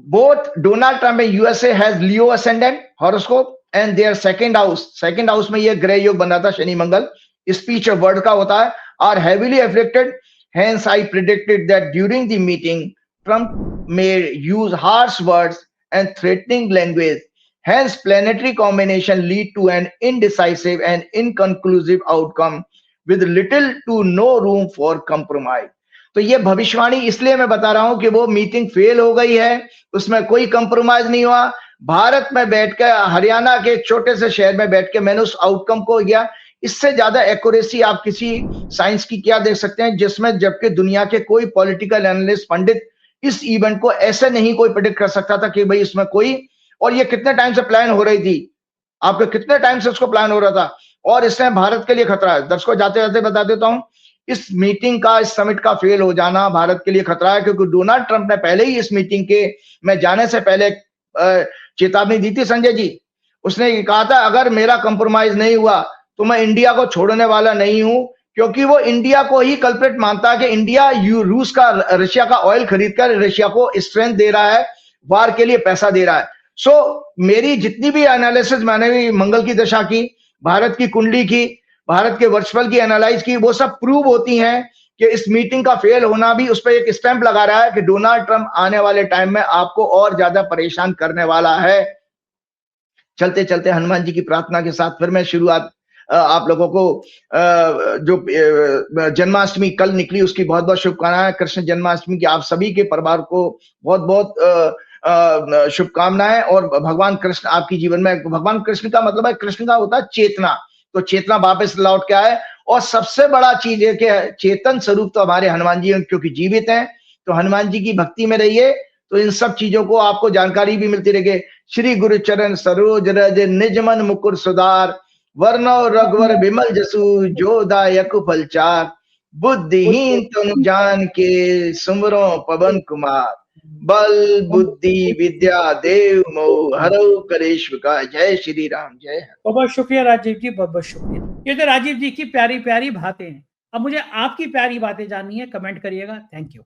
both Donald Trump and USA has Leo ascendant horoscope and their second house में ये ग्रह योग बना था शनि मंगल, स्पीच ऑफ वर्ड का होता है, are heavily affected. Hence I predicted that during the meeting Trump may use harsh words and threatening language. Hence, planetary combination lead to an indecisive and inconclusive outcome with little to no room for compromise। तो ये भविष्यवाणी इसलिए मैं बता रहा हूं कि वो मीटिंग फेल हो गई है, उसमें कोई कंप्रोमाइज नहीं हुआ। भारत में बैठकर, हरियाणा के एक छोटे से शहर में बैठ के मैंने उस आउटकम को किया। इससे ज्यादा एक्यूरेसी आप किसी साइंस की क्या देख सकते हैं, जिसमें जबकि दुनिया के कोई पॉलिटिकल एनालिस्ट पंडित इस इवेंट को ऐसे नहीं कोई प्रेडिक्ट कर सकता था कि भाई इसमें कोई, और ये कितने टाइम से प्लान हो रही थी, आपको कितने टाइम से उसको प्लान हो रहा था, और इसमें भारत के लिए खतरा है। दर्शकों जाते जाते बता देता हूं, इस मीटिंग का, इस समिट का फेल हो जाना भारत के लिए खतरा है, क्योंकि डोनाल्ड ट्रंप ने पहले ही इस मीटिंग के में जाने से पहले चेतावनी दी थी संजय जी। उसने कहा था अगर मेरा कंप्रोमाइज नहीं हुआ तो मैं इंडिया को छोड़ने वाला नहीं हूं, क्योंकि वो इंडिया को ही कल्प्रिट मानता है कि इंडिया रूस का, रशिया का ऑयल खरीदकर रशिया को स्ट्रेंथ दे रहा है, वार के लिए पैसा दे रहा है। सो मेरी जितनी भी एनालिसिस मैंने भी मंगल की दशा की, भारत की कुंडली की, भारत के वर्चुअल की एनालाइज की, वो सब प्रूव होती हैं कि इस मीटिंग का फेल होना भी उस पर एक स्टैंप लगा रहा है कि डोनाल्ड ट्रंप आने वाले टाइम में आपको और ज्यादा परेशान करने वाला है। चलते चलते हनुमान जी की प्रार्थना के साथ फिर मैं शुरुआत आप लोगों को जो जन्माष्टमी कल निकली उसकी बहुत बहुत शुभकामनाएं। कृष्ण जन्माष्टमी की आप सभी के परिवार को बहुत बहुत शुभकामनाएं। और भगवान कृष्ण आपकी जीवन में, भगवान कृष्ण का मतलब है, कृष्ण का होता है चेतना, तो चेतना वापस लौट के आए। और सबसे बड़ा चीज है कि चेतन स्वरूप तो हमारे हनुमान जी क्योंकि जीवित हैं, तो हनुमान जी की भक्ति में रहिए तो इन सब चीजों को आपको जानकारी भी मिलती रहेगी। श्री गुरु चरण सरोज रज निज मन मुकुर सुधार, वर्णो रघुवर विमल जसु जो दायक फलचार, बुद्धिहीन तनु जान के सुमरो पवन कुमार, बल बुद्धि विद्या देव मोह हरौ कलेश विकार। जय श्री राम, जय। बहुत बहुत शुक्रिया राजीव जी, बहुत बहुत शुक्रिया। ये तो राजीव जी की प्यारी प्यारी बातें हैं। अब मुझे आपकी प्यारी बातें जाननी है, कमेंट करिएगा। Thank you.